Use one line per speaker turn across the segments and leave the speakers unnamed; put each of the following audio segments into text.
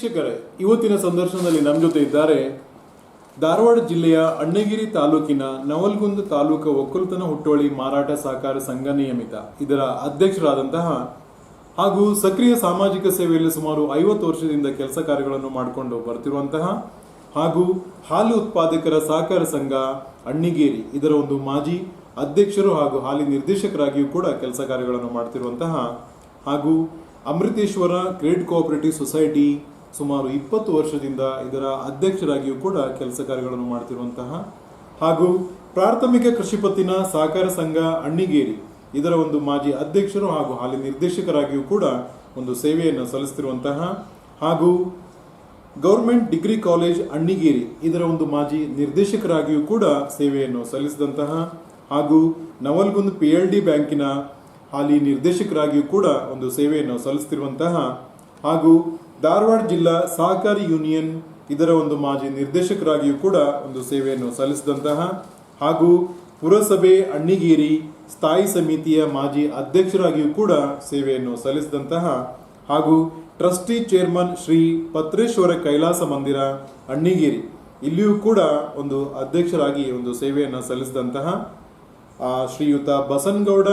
ವೀಕ್ಷಕರೇ, ಇವತ್ತಿನ ಸಂದರ್ಶನದಲ್ಲಿ ನಮ್ಮ ಜೊತೆ ಇದ್ದಾರೆ ಧಾರವಾಡ ಜಿಲ್ಲೆಯ ಅಣ್ಣಗಿರಿ ತಾಲೂಕಿನ ನವಲಗುಂದ ತಾಲೂಕು ಒಕ್ಕಲುತನ ಹುಟ್ಟೋಳಿ ಮಾರಾಟ ಸಹಕಾರ ಸಂಘ ನಿಯಮಿತ ಇದರ ಅಧ್ಯಕ್ಷರಾದಂತಹ ಹಾಗೂ ಸಕ್ರಿಯ ಸಾಮಾಜಿಕ ಸೇವೆಯಲ್ಲಿ ಸುಮಾರು 50 ವರ್ಷದಿಂದ ಕೆಲಸ ಕಾರ್ಯಗಳನ್ನು ಮಾಡಿಕೊಂಡು ಬರ್ತಿರುವಂತಹ ಹಾಗೂ ಹಾಲು ಉತ್ಪಾದಕರ ಸಹಕಾರ ಸಂಘ ಅಣ್ಣಿಗೇರಿ ಇದರ ಒಂದು ಮಾಜಿ ಅಧ್ಯಕ್ಷರು ಹಾಗೂ ಹಾಲಿ ನಿರ್ದೇಶಕರಾಗಿಯೂ ಕೂಡ ಕೆಲಸ ಕಾರ್ಯಗಳನ್ನು ಮಾಡ್ತಿರುವಂತಹ ಹಾಗೂ ಅಮೃತೇಶ್ವರ ಕ್ರೆಡಿಟ್ ಕೋಆಪರೇಟಿವ್ ಸೊಸೈಟಿ ಸುಮಾರು 20 ವರ್ಷದಿಂದ ಇದರ ಅಧ್ಯಕ್ಷರಾಗಿಯೂ ಕೂಡ ಕೆಲಸ ಕಾರ್ಯಗಳನ್ನು ಮಾಡ್ತಿರುವಂತಹ ಹಾಗೂ ಪ್ರಾಥಮಿಕ ಕೃಷಿ ಪತ್ತಿನ ಸಹಕಾರ ಸಂಘ ಅಣ್ಣಿಗೇರಿ ಇದರ ಒಂದು ಮಾಜಿ ಅಧ್ಯಕ್ಷರು ಹಾಗೂ ಹಾಲಿ ನಿರ್ದೇಶಕರಾಗಿಯೂ ಕೂಡ ಒಂದು ಸೇವೆಯನ್ನು ಸಲ್ಲಿಸುತ್ತಿರುವಂತಹ ಹಾಗೂ ಗೌರ್ಮೆಂಟ್ ಡಿಗ್ರಿ ಕಾಲೇಜ್ ಅಣ್ಣಿಗೇರಿ ಇದರ ಒಂದು ಮಾಜಿ ನಿರ್ದೇಶಕರಾಗಿಯೂ ಕೂಡ ಸೇವೆಯನ್ನು ಸಲ್ಲಿಸಿದಂತಹ ಹಾಗೂ ನವಲಗುಂದ PLD ಬ್ಯಾಂಕಿನ ಹಾಲಿ ನಿರ್ದೇಶಕರಾಗಿಯೂ ಕೂಡ ಒಂದು ಸೇವೆಯನ್ನು ಸಲ್ಲಿಸುತ್ತಿರುವಂತಹ ಹಾಗೂ ಧಾರವಾಡ ಜಿಲ್ಲಾ ಸಹಕಾರಿ ಯೂನಿಯನ್ ಇದರ ಒಂದು ಮಾಜಿ ನಿರ್ದೇಶಕರಾಗಿಯೂ ಕೂಡ ಒಂದು ಸೇವೆಯನ್ನು ಸಲ್ಲಿಸಿದಂತಹ ಹಾಗೂ ಪುರಸಭೆ ಅಣ್ಣಿಗೇರಿ ಸ್ಥಾಯಿ ಸಮಿತಿಯ ಮಾಜಿ ಅಧ್ಯಕ್ಷರಾಗಿಯೂ ಕೂಡ ಸೇವೆಯನ್ನು ಸಲ್ಲಿಸಿದಂತಹ ಹಾಗೂ ಟ್ರಸ್ಟಿ ಚೇರ್ಮನ್ ಶ್ರೀ ಪತ್ರೇಶ್ವರ ಕೈಲಾಸ ಮಂದಿರ ಅಣ್ಣಿಗೇರಿ ಇಲ್ಲಿಯೂ ಕೂಡ ಒಂದು ಅಧ್ಯಕ್ಷರಾಗಿ ಒಂದು ಸೇವೆಯನ್ನು ಸಲ್ಲಿಸಿದಂತಹ ಶ್ರೀಯುತ ಬಸನಗೌಡ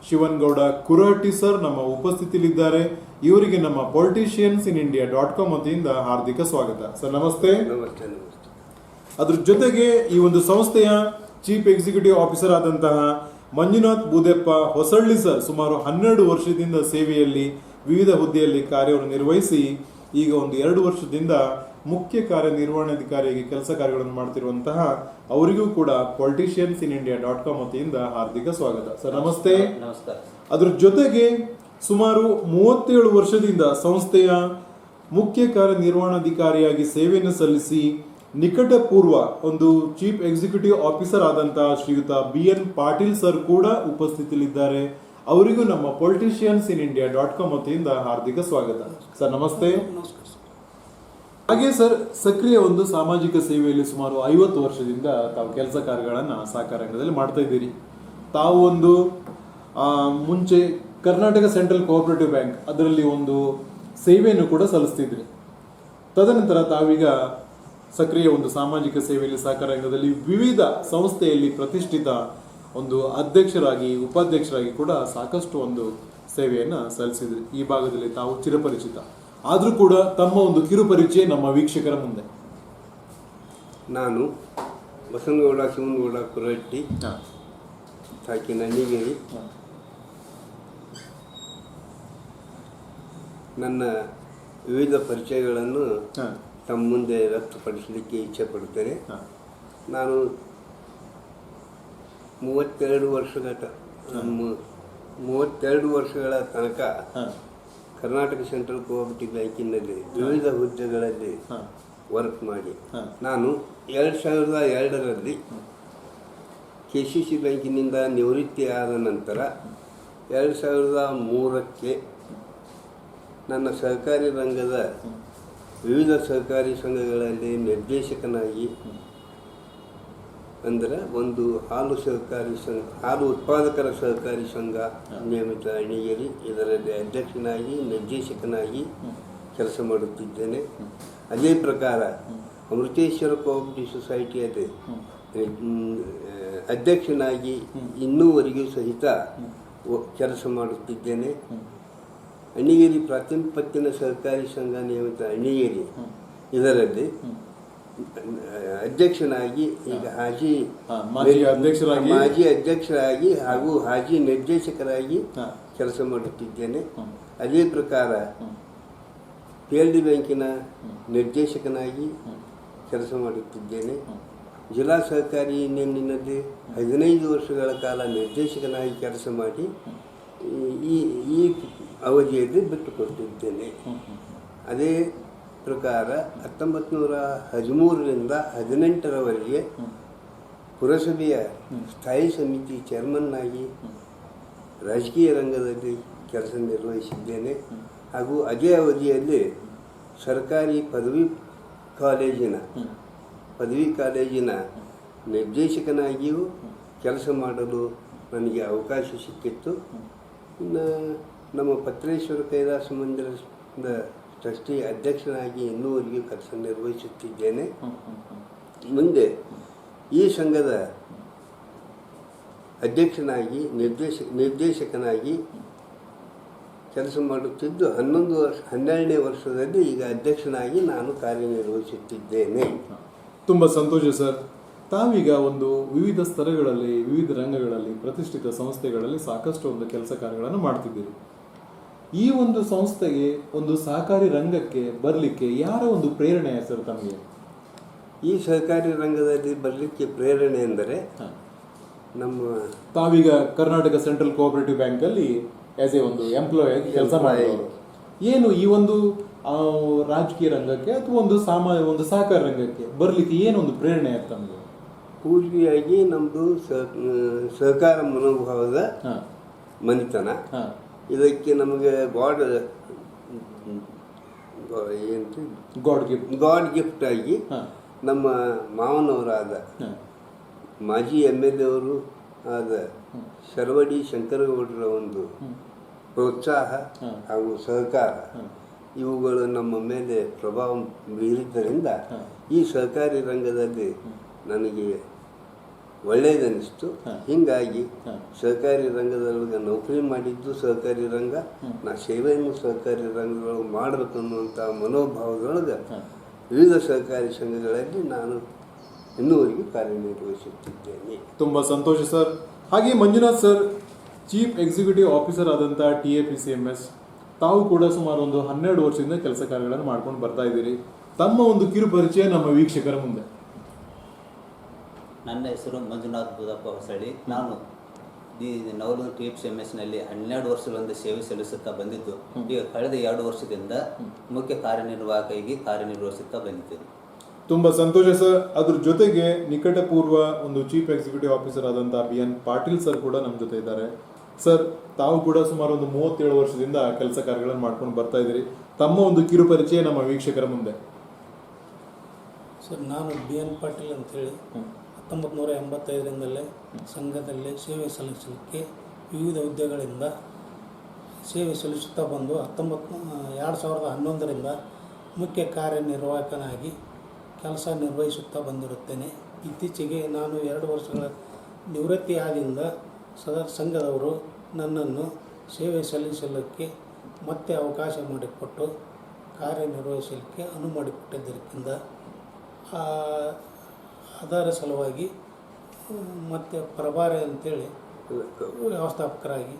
ಶಿವನಗೌಡ ಕುರಹಟ್ಟಿ ಸರ್ ನಮ್ಮ ಉಪಸ್ಥಿತಿಯಲ್ಲಿದ್ದಾರೆ. ಇವರಿಗೆ ನಮ್ಮ politiciansinIndia.com ವತಿಯಿಂದ ಹಾರ್ದಿಕ ಸ್ವಾಗತ ಸರ್. ನಮಸ್ತೆ. ಅದ್ರ ಜೊತೆಗೆ ಈ ಒಂದು ಸಂಸ್ಥೆಯ ಚೀಫ್ ಎಕ್ಸಿಕ್ಯೂಟಿವ್ ಆಫೀಸರ್ ಆದಂತಹ ಮಂಜುನಾಥ್ ಬೂದೆಪ್ಪ ಹೊಸಳ್ಳಿ ಸರ್ ಸುಮಾರು 12 ವರ್ಷದಿಂದ ಸೇವೆಯಲ್ಲಿ ವಿವಿಧ ಹುದ್ದೆಯಲ್ಲಿ ಕಾರ್ಯವನ್ನು ನಿರ್ವಹಿಸಿ ಈಗ ಒಂದು 2 ವರ್ಷದಿಂದ ಮುಖ್ಯ ಕಾರ್ಯನಿರ್ವಹಣಾಧಿಕಾರಿಯಾಗಿ ಕೆಲಸ ಕಾರ್ಯಗಳನ್ನು ಮಾಡ್ತಿರುವಂತಹ ಅವರಿಗೂ ಕೂಡ politiciansinIndia.com ವತಿಯಿಂದ ಹಾರ್ದಿಕ ಸ್ವಾಗತ ಸರ್. ನಮಸ್ತೆ.
ನಮಸ್ಕಾರ.
ಅದ್ರ ಜೊತೆಗೆ ಸುಮಾರು 37 ವರ್ಷದಿಂದ ಸಂಸ್ಥೆಯ ಮುಖ್ಯ ಕಾರ್ಯನಿರ್ವಹಣಾಧಿಕಾರಿಯಾಗಿ ಸೇವೆಯನ್ನು ಸಲ್ಲಿಸಿ ನಿಕಟ ಪೂರ್ವ ಒಂದು ಚೀಫ್ ಎಕ್ಸಿಕ್ಯೂಟಿವ್ ಆಫೀಸರ್ ಆದಂತಹ ಶ್ರೀಯುತ BN ಪಾಟೀಲ್ ಸರ್ ಕೂಡ ಉಪಸ್ಥಿತಿಯಲ್ಲಿದ್ದಾರೆ. ಅವರಿಗೂ ನಮ್ಮ politiciansinIndia.com ವತಿಯಿಂದ ಹಾರ್ದಿಕ ಸ್ವಾಗತ ಸರ್. ನಮಸ್ತೆ. ಹಾಗೆ ಸರ್, ಸಕ್ರಿಯ ಒಂದು ಸಾಮಾಜಿಕ ಸೇವೆಯಲ್ಲಿ ಸುಮಾರು 50 ವರ್ಷದಿಂದ ತಾವು ಕೆಲಸ ಕಾರ್ಯಗಳನ್ನು ಸಹಕಾರ ರಂಗದಲ್ಲಿ ಮಾಡ್ತಾ ಇದ್ದೀರಿ. ತಾವು ಒಂದು ಮುಂಚೆ ಕರ್ನಾಟಕ ಸೆಂಟ್ರಲ್ ಕೋಆಪರೇಟಿವ್ ಬ್ಯಾಂಕ್ ಅದರಲ್ಲಿ ಒಂದು ಸೇವೆಯನ್ನು ಕೂಡ ಸಲ್ಲಿಸ್ತಿದ್ರಿ. ತದನಂತರ ತಾವೀಗ ಸಕ್ರಿಯ ಒಂದು ಸಾಮಾಜಿಕ ಸೇವೆಯಲ್ಲಿ ಸಹಕಾರ ರಂಗದಲ್ಲಿ ವಿವಿಧ ಸಂಸ್ಥೆಯಲ್ಲಿ ಪ್ರತಿಷ್ಠಿತ ಒಂದು ಅಧ್ಯಕ್ಷರಾಗಿ ಉಪಾಧ್ಯಕ್ಷರಾಗಿ ಕೂಡ ಸಾಕಷ್ಟು ಒಂದು ಸೇವೆಯನ್ನು ಸಲ್ಲಿಸಿದ್ರಿ. ಈ ಭಾಗದಲ್ಲಿ ತಾವು ಚಿರಪರಿಚಿತ. ಆದರೂ ಕೂಡ ತಮ್ಮ ಒಂದು ಕಿರುಪರಿಚಯ ನಮ್ಮ ವೀಕ್ಷಕರ ಮುಂದೆ.
ನಾನು ಬಸನಗೌಡ ಶಿವನಗೌಡ ಕುರಹಟ್ಟಿ ತಾಕಿನ ಅಣ್ಣಿಗೇರಿ. ನನ್ನ ವಿವಿಧ ಪರಿಚಯಗಳನ್ನು ತಮ್ಮ ಮುಂದೆ ವ್ಯಕ್ತಪಡಿಸಲಿಕ್ಕೆ ಇಚ್ಛೆ ಪಡುತ್ತೇನೆ. ನಾನು 32 ವರ್ಷಗಳ ತನಕ ಕರ್ನಾಟಕ ಸೆಂಟ್ರಲ್ ಕೋಆಪರೇಟಿವ್ ಬ್ಯಾಂಕಿನಲ್ಲಿ ವಿವಿಧ ಹುದ್ದೆಗಳಲ್ಲಿ ವರ್ಕ್ ಮಾಡಿ ನಾನು 2002ರಲ್ಲಿ KCC ಬ್ಯಾಂಕಿನಿಂದ ನಿವೃತ್ತಿ ಆದ ನಂತರ 2003ಕ್ಕೆ ನನ್ನ ಸಹಕಾರಿ ರಂಗದ ವಿವಿಧ ಸಹಕಾರಿ ಸಂಘಗಳಲ್ಲಿ ನಿರ್ದೇಶಕನಾಗಿ, ಅಂದರೆ ಒಂದು ಹಾಲು ಸಹಕಾರಿ ಸಂಘ, ಹಾಲು ಉತ್ಪಾದಕರ ಸಹಕಾರಿ ಸಂಘ ನಿಯಮಿತ ಅಣ್ಣಿಗೇರಿ ಇದರಲ್ಲಿ ಅಧ್ಯಕ್ಷನಾಗಿ ನಿರ್ದೇಶಕನಾಗಿ ಕೆಲಸ ಮಾಡುತ್ತಿದ್ದೇನೆ. ಅದೇ ಪ್ರಕಾರ ಅಮೃತೇಶ್ವರ ಕೋಆಪರೇಟಿವ್ ಸೊಸೈಟಿಯಲ್ಲಿ ಅಧ್ಯಕ್ಷನಾಗಿ ಇನ್ನೂವರೆಗೂ ಸಹಿತ ಕೆಲಸ ಮಾಡುತ್ತಿದ್ದೇನೆ. ಅಣ್ಣಿಗೇರಿ ಪ್ರಾಥಮಿಕ ಪತ್ತಿನ ಸಹಕಾರಿ ಸಂಘ ನಿಯಮಿತ ಅಣ್ಣಿಗೇರಿ ಇದರಲ್ಲಿ ಅಧ್ಯಕ್ಷನಾಗಿ ಈಗ ಮಾಜಿ ಅಧ್ಯಕ್ಷರಾಗಿ ಹಾಗೂ ಹಾಜಿ ನಿರ್ದೇಶಕರಾಗಿ ಕೆಲಸ ಮಾಡುತ್ತಿದ್ದೇನೆ. ಅದೇ ಪ್ರಕಾರ PLD ಬ್ಯಾಂಕಿನ ನಿರ್ದೇಶಕನಾಗಿ ಕೆಲಸ ಮಾಡುತ್ತಿದ್ದೇನೆ. ಜಿಲ್ಲಾ ಸಹಕಾರಿ ಯೂನಿಯನ್ನಿನಲ್ಲಿ 15 ವರ್ಷಗಳ ಕಾಲ ನಿರ್ದೇಶಕನಾಗಿ ಕೆಲಸ ಮಾಡಿ ಈ ಅವಧಿಯಲ್ಲಿ ಬಿಟ್ಟುಕೊಟ್ಟಿದ್ದೇನೆ. ಅದೇ ಪ್ರಕಾರ 1913ರಿಂದ 18ರವರೆಗೆ ಪುರಸಭೆಯ ಸ್ಥಾಯಿ ಸಮಿತಿ ಚೇರ್ಮನ್ ಆಗಿ ರಾಜಕೀಯ ರಂಗದಲ್ಲಿ ಕೆಲಸ ನಿರ್ವಹಿಸಿದ್ದೇನೆ. ಹಾಗೂ ಅದೇ ಅವಧಿಯಲ್ಲಿ ಸರ್ಕಾರಿ ಪದವಿ ಕಾಲೇಜಿನ ನಿರ್ದೇಶಕನಾಗಿಯೂ ಕೆಲಸ ಮಾಡಲು ನನಗೆ ಅವಕಾಶ ಸಿಕ್ಕಿತ್ತು. ಇನ್ನು ನಮ್ಮ ಪತ್ರೇಶ್ವರ ಕೈಲಾಸ ಮಂದಿರದ ಟ್ರಸ್ಟಿ ಅಧ್ಯಕ್ಷನಾಗಿ ಇನ್ನೂವರೆಗೂ ಕೆಲಸ ನಿರ್ವಹಿಸುತ್ತಿದ್ದೇನೆ. ಮುಂದೆ ಈ ಸಂಘದ ಅಧ್ಯಕ್ಷನಾಗಿ ನಿರ್ದೇಶಕನಾಗಿ ಕೆಲಸ ಮಾಡುತ್ತಿದ್ದು 12ನೇ ವರ್ಷದಲ್ಲಿ ಈಗ ಅಧ್ಯಕ್ಷನಾಗಿ ನಾನು ಕಾರ್ಯನಿರ್ವಹಿಸುತ್ತಿದ್ದೇನೆ.
ತುಂಬ ಸಂತೋಷ ಸರ್. ತಾವೀಗ ಒಂದು ವಿವಿಧ ಸ್ತರಗಳಲ್ಲಿ, ವಿವಿಧ ರಂಗಗಳಲ್ಲಿ, ಪ್ರತಿಷ್ಠಿತ ಸಂಸ್ಥೆಗಳಲ್ಲಿ ಸಾಕಷ್ಟು ಒಂದು ಕೆಲಸ ಕಾರ್ಯಗಳನ್ನು ಮಾಡ್ತಿದ್ದೀರಿ. ಈ ಒಂದು ಸಂಸ್ಥೆಗೆ, ಒಂದು ಸಹಕಾರಿ ರಂಗಕ್ಕೆ ಬರಲಿಕ್ಕೆ ಯಾರ ಒಂದು ಪ್ರೇರಣೆ ಸರ್ ತಮಗೆ?
ಈ ಸಹಕಾರಿ ರಂಗದಲ್ಲಿ ಬರಲಿಕ್ಕೆ ಪ್ರೇರಣೆ ಎಂದರೆ
ತಾವೀಗ ಕರ್ನಾಟಕ ಸೆಂಟ್ರಲ್ ಕೋಆಪರೇಟಿವ್ ಬ್ಯಾಂಕಲ್ಲಿ ಆಸ್ ಎ ಒಂದು ಎಂಪ್ಲಾಯ್ ಆಗಿ ಕೆಲಸ ಮಾಡೋರು. ಏನು ಈ ಒಂದು ರಾಜಕೀಯ ರಂಗಕ್ಕೆ ಅಥವಾ ಒಂದು ಸಹಕಾರ ರಂಗಕ್ಕೆ ಬರಲಿಕ್ಕೆ ಏನೊಂದು ಪ್ರೇರಣೆ ಆಯ್ತು ತಮಗೆ?
ಪೂರ್ವಿಯಾಗಿ ನಮ್ಮದು ಸಹಕಾರ ಮನೋಭಾವದ ಮನಿತನ. ಇದಕ್ಕೆ ನಮಗೆ ಗಾಡ್ ಗಿಫ್ಟ್ ಆಗಿ ನಮ್ಮ ಮಾವನವರಾದ ಮಾಜಿ MLA ಅವರು ಆದ ಶರವಡಿ ಶಂಕರಗೌಡರ ಒಂದು ಪ್ರೋತ್ಸಾಹ ಹಾಗೂ ಸಹಕಾರ ಇವುಗಳು ನಮ್ಮ ಮೇಲೆ ಪ್ರಭಾವ ಬೀರಿದ್ದರಿಂದ ಈ ಸಹಕಾರಿ ರಂಗದಲ್ಲಿ ನನಗೆ ಒಳ್ಳೆಯದನ್ನಿಸ್ತು. ಹೀಗಾಗಿ ಸಹಕಾರಿ ರಂಗದೊಳಗೆ ನೌಕರಿ ಮಾಡಿದ್ದು ಸಹಕಾರಿ ರಂಗ, ನಾ ಸೇವೆಯನ್ನು ಸಹಕಾರಿ ರಂಗದೊಳಗೆ ಮಾಡಬೇಕು ಅನ್ನುವಂಥ ಮನೋಭಾವದೊಳಗೆ ವಿವಿಧ ಸಹಕಾರಿ ಸಂಘಗಳಲ್ಲಿ ನಾನು ಇನ್ನೂವರೆಗೂ ಕಾರ್ಯನಿರ್ವಹಿಸುತ್ತಿದ್ದೇನೆ.
ತುಂಬ ಸಂತೋಷ ಸರ್. ಹಾಗೆ Manjunath sir, chief executive officer ಆದಂಥ TAPCMS, ತಾವು ಕೂಡ ಸುಮಾರು ಒಂದು 12 ವರ್ಷದಿಂದ ಕೆಲಸ ಕಾರ್ಯಗಳನ್ನು ಮಾಡ್ಕೊಂಡು ಬರ್ತಾ ಇದ್ದೀರಿ. ತಮ್ಮ ಒಂದು ಕಿರು ಪರಿಚಯ ನಮ್ಮ ವೀಕ್ಷಕರ ಮುಂದೆ.
ನನ್ನ ಹೆಸರು ಮಂಜುನಾಥ್ ಬುದಪ್ಪ ಹೊಸಳ್ಳಿ. ನಾನು ಈ ನವಲಗುಂದ TAPCMSನಲ್ಲಿ 12 ವರ್ಷಗಳಿಂದ ಸೇವೆ ಸಲ್ಲಿಸುತ್ತಾ ಬಂದಿದ್ದು, ಈಗ ಕಳೆದ 2 ವರ್ಷದಿಂದ ಮುಖ್ಯ ಕಾರ್ಯನಿರ್ವಾಹಕಾಗಿ ಕಾರ್ಯನಿರ್ವಹಿಸುತ್ತಾ ಬಂದಿದ್ದೇನೆ.
ತುಂಬ ಸಂತೋಷ ಸರ್. ಅದ್ರ ಜೊತೆಗೆ ನಿಕಟಪೂರ್ವ ಒಂದು ಚೀಫ್ ಎಕ್ಸಿಕ್ಯೂಟಿವ್ ಆಫೀಸರ್ ಆದಂಥ BN ಪಾಟೀಲ್ ಸರ್ ಕೂಡ ನಮ್ಮ ಜೊತೆ ಇದ್ದಾರೆ. ಸರ್, ತಾವು ಕೂಡ ಸುಮಾರು ಒಂದು 37 ವರ್ಷದಿಂದ ಕೆಲಸ ಕಾರ್ಯಗಳನ್ನು ಮಾಡ್ಕೊಂಡು ಬರ್ತಾ ಇದ್ದೀರಿ. ತಮ್ಮ ಒಂದು ಕಿರು ಪರಿಚಯ ನಮ್ಮ ವೀಕ್ಷಕರ ಮುಂದೆ.
ಸರ್, ನಾನು BN ಪಾಟೀಲ್ ಅಂತೇಳಿ 1985ರಿಂದಲೇ ಸಂಘದಲ್ಲಿ ಸೇವೆ ಸಲ್ಲಿಸಲಿಕ್ಕೆ ವಿವಿಧ ಹುದ್ದೆಗಳಿಂದ ಸೇವೆ ಸಲ್ಲಿಸುತ್ತಾ ಬಂದು 2011ರಿಂದ ಮುಖ್ಯ ಕಾರ್ಯನಿರ್ವಾಹಕನಾಗಿ ಕೆಲಸ ನಿರ್ವಹಿಸುತ್ತಾ ಬಂದಿರುತ್ತೇನೆ. ಇತ್ತೀಚೆಗೆ ನಾನು 2 ವರ್ಷಗಳ ನಿವೃತ್ತಿಯಾದಿಂದ ಸಂಘದವರು ನನ್ನನ್ನು ಸೇವೆ ಸಲ್ಲಿಸಲಿಕ್ಕೆ ಮತ್ತೆ ಅವಕಾಶ ಮಾಡಿಕೊಟ್ಟು ಕಾರ್ಯನಿರ್ವಹಿಸಲಿಕ್ಕೆ ಅನುವು ಮಾಡಿಕೊಟ್ಟಿದ್ದರಿಂದ ಅದರ ಸಲುವಾಗಿ ಮತ್ತು ಪ್ರಭಾರಿ ಅಂತೇಳಿ ವ್ಯವಸ್ಥಾಪಕರಾಗಿ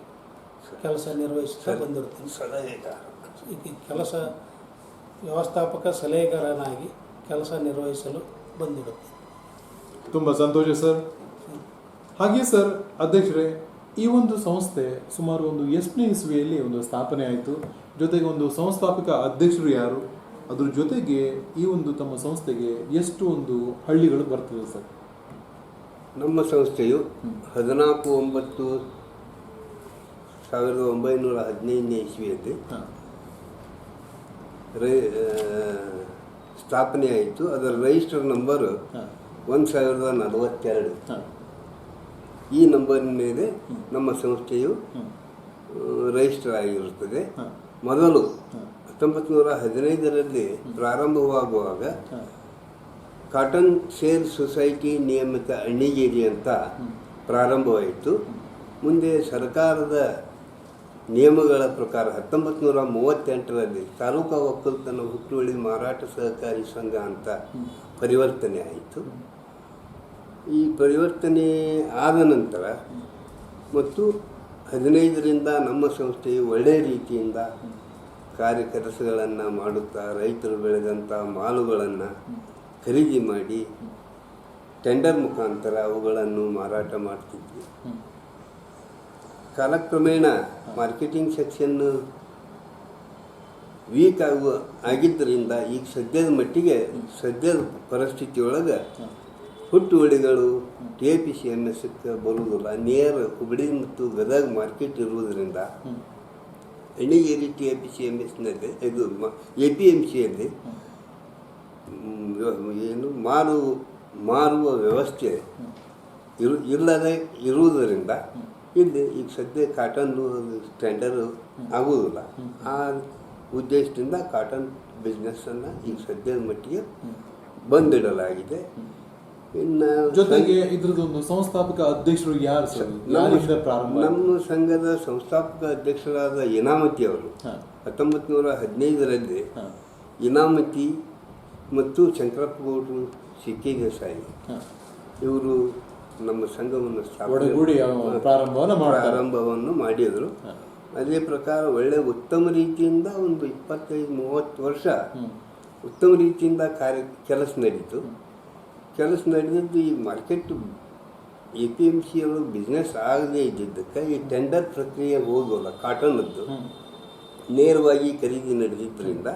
ಕೆಲಸ ನಿರ್ವಹಿಸುತ್ತಾ ಬಂದಿರುತ್ತೇನೆ. ಕೆಲಸ ವ್ಯವಸ್ಥಾಪಕ ಸಲಹೆಗಾರನಾಗಿ ಕೆಲಸ ನಿರ್ವಹಿಸಲು ಬಂದಿರುತ್ತೆ.
ತುಂಬ ಸಂತೋಷ ಸರ್. ಹಾಗೆ ಸರ್, ಅಧ್ಯಕ್ಷರೇ, ಈ ಒಂದು ಸಂಸ್ಥೆ ಸುಮಾರು ಒಂದು ಎಷ್ಟನೇ ಇಸ್ವಿಯಲ್ಲಿ ಒಂದು ಸ್ಥಾಪನೆ ಆಯಿತು? ಜೊತೆಗೆ ಒಂದು ಸಂಸ್ಥಾಪಕ ಅಧ್ಯಕ್ಷರು ಯಾರು? ಅದ್ರ ಜೊತೆಗೆ ಈ ಒಂದು ತಮ್ಮ ಸಂಸ್ಥೆಗೆ ಎಷ್ಟು ಒಂದು ಹಳ್ಳಿಗಳು ಬರ್ತದೆ ಸರ್?
ನಮ್ಮ ಸಂಸ್ಥೆಯು 14/9/1915ನೇ ಇಸ್ವಿಯಲ್ಲಿ ಸ್ಥಾಪನೆ ಆಯಿತು. ಅದರ ರಿಜಿಸ್ಟರ್ ನಂಬರು 1042. ಈ ನಂಬರಿನ ಮೇಲೆ ನಮ್ಮ ಸಂಸ್ಥೆಯು ರಿಜಿಸ್ಟರ್ ಆಗಿರುತ್ತದೆ. ಮೊದಲು 1915ರಲ್ಲಿ ಪ್ರಾರಂಭವಾಗುವಾಗ ಕಾಟನ್ ಸೇಲ್ ಸೊಸೈಟಿ ನಿಯಮಿತ ಅಣ್ಣಿಗೇರಿ ಅಂತ ಪ್ರಾರಂಭವಾಯಿತು. ಮುಂದೆ ಸರ್ಕಾರದ ನಿಯಮಗಳ ಪ್ರಕಾರ 1938ರಲ್ಲಿ ತಾಲೂಕಾ ಒಕ್ಕಲ್ತನ ಹುಟ್ಟುವಳಿ ಮಾರಾಟ ಸಹಕಾರಿ ಸಂಘ ಅಂತ ಪರಿವರ್ತನೆ ಆಯಿತು. ಈ ಪರಿವರ್ತನೆ ಆದ ನಂತರ ಮತ್ತು 15ರಿಂದ ನಮ್ಮ ಸಂಸ್ಥೆಯು ಒಳ್ಳೆಯ ರೀತಿಯಿಂದ ಕಾರ್ಯಕೆಲಸಗಳನ್ನು ಮಾಡುತ್ತಾ ರೈತರು ಬೆಳೆದಂಥ ಮಾಲುಗಳನ್ನು ಖರೀದಿ ಮಾಡಿ ಟೆಂಡರ್ ಮುಖಾಂತರ ಅವುಗಳನ್ನು ಮಾರಾಟ ಮಾಡ್ತಿದ್ವಿ. ಕಾಲಕ್ರಮೇಣ ಮಾರ್ಕೆಟಿಂಗ್ ಸೆಕ್ಷನ್ನು ವೀಕ್ ಆಗಿದ್ದರಿಂದ ಈಗ ಸದ್ಯದ ಮಟ್ಟಿಗೆ ಸದ್ಯದ ಪರಿಸ್ಥಿತಿಯೊಳಗೆ ಹುಟ್ಟುವಳಿಗಳು TAPCMSಕ್ಕೆ ಬರುವುದಿಲ್ಲ. ನೇರ ಹುಬ್ಬಳ್ಳಿ ಮತ್ತು ಗದಗ ಮಾರ್ಕೆಟ್ ಇರುವುದರಿಂದ ಅಣ್ಣಿಗೇರಿ TAPCMSನಲ್ಲಿ ಇದು APMCಯಲ್ಲಿ ಏನು ಮಾರುವ ವ್ಯವಸ್ಥೆ ಇಲ್ಲದೆ ಇರುವುದರಿಂದ ಇಲ್ಲಿ ಈಗ ಸದ್ಯ ಕಾಟನ್ನು ಟೆಂಡರು ಆಗುವುದಿಲ್ಲ. ಉದ್ದೇಶದಿಂದ ಕಾಟನ್ ಬಿಸ್ನೆಸ್ಸನ್ನು ಈಗ ಸದ್ಯದ ಮಟ್ಟಿಗೆ ಬಂದಿಡಲಾಗಿದೆ. ಇನ್ನು
ಜೊತೆಗೆ ಇದ್ರದೊಂದು ಸಂಸ್ಥಾಪಕ ಅಧ್ಯಕ್ಷರು ಯಾರು ಸರ್? ಯಾರಿಂದ ಪ್ರಾರಂಭ?
ನಮ್ಮ ಸಂಘದ ಸಂಸ್ಥಾಪಕ ಅಧ್ಯಕ್ಷರಾದ ಇನಾಮತಿ ಅವರು 1915ರಲ್ಲಿ ಇನಾಮತಿ ಮತ್ತು ಶಂಕರಪ್ಪ ಗೌಡರು ಸಿಕ್ಕಿ ದೇಸಾಯಿ ಇವರು ನಮ್ಮ ಸಂಘವನ್ನು ಪ್ರಾರಂಭವನ್ನು ಮಾಡಿದರು. ಅದೇ ಪ್ರಕಾರ ಒಳ್ಳೆ ಉತ್ತಮ ರೀತಿಯಿಂದ ಒಂದು 25-30 ವರ್ಷ ಉತ್ತಮ ರೀತಿಯಿಂದ ಕೆಲಸ ನಡೀತು. ಕೆಲಸ ನಡೆದಿದ್ದು ಈ ಮಾರ್ಕೆಟ್ APMC ಒಳಗೆ ಬಿಸ್ನೆಸ್ ಆಗದೇ ಇದ್ದಿದ್ದಕ್ಕೆ ಈ ಟೆಂಡರ್ ಪ್ರಕ್ರಿಯೆ ಹೋಗೋಲ್ಲ. ಕಾಟನ್ನದ್ದು ನೇರವಾಗಿ ಖರೀದಿ ನಡೆದಿದ್ದರಿಂದ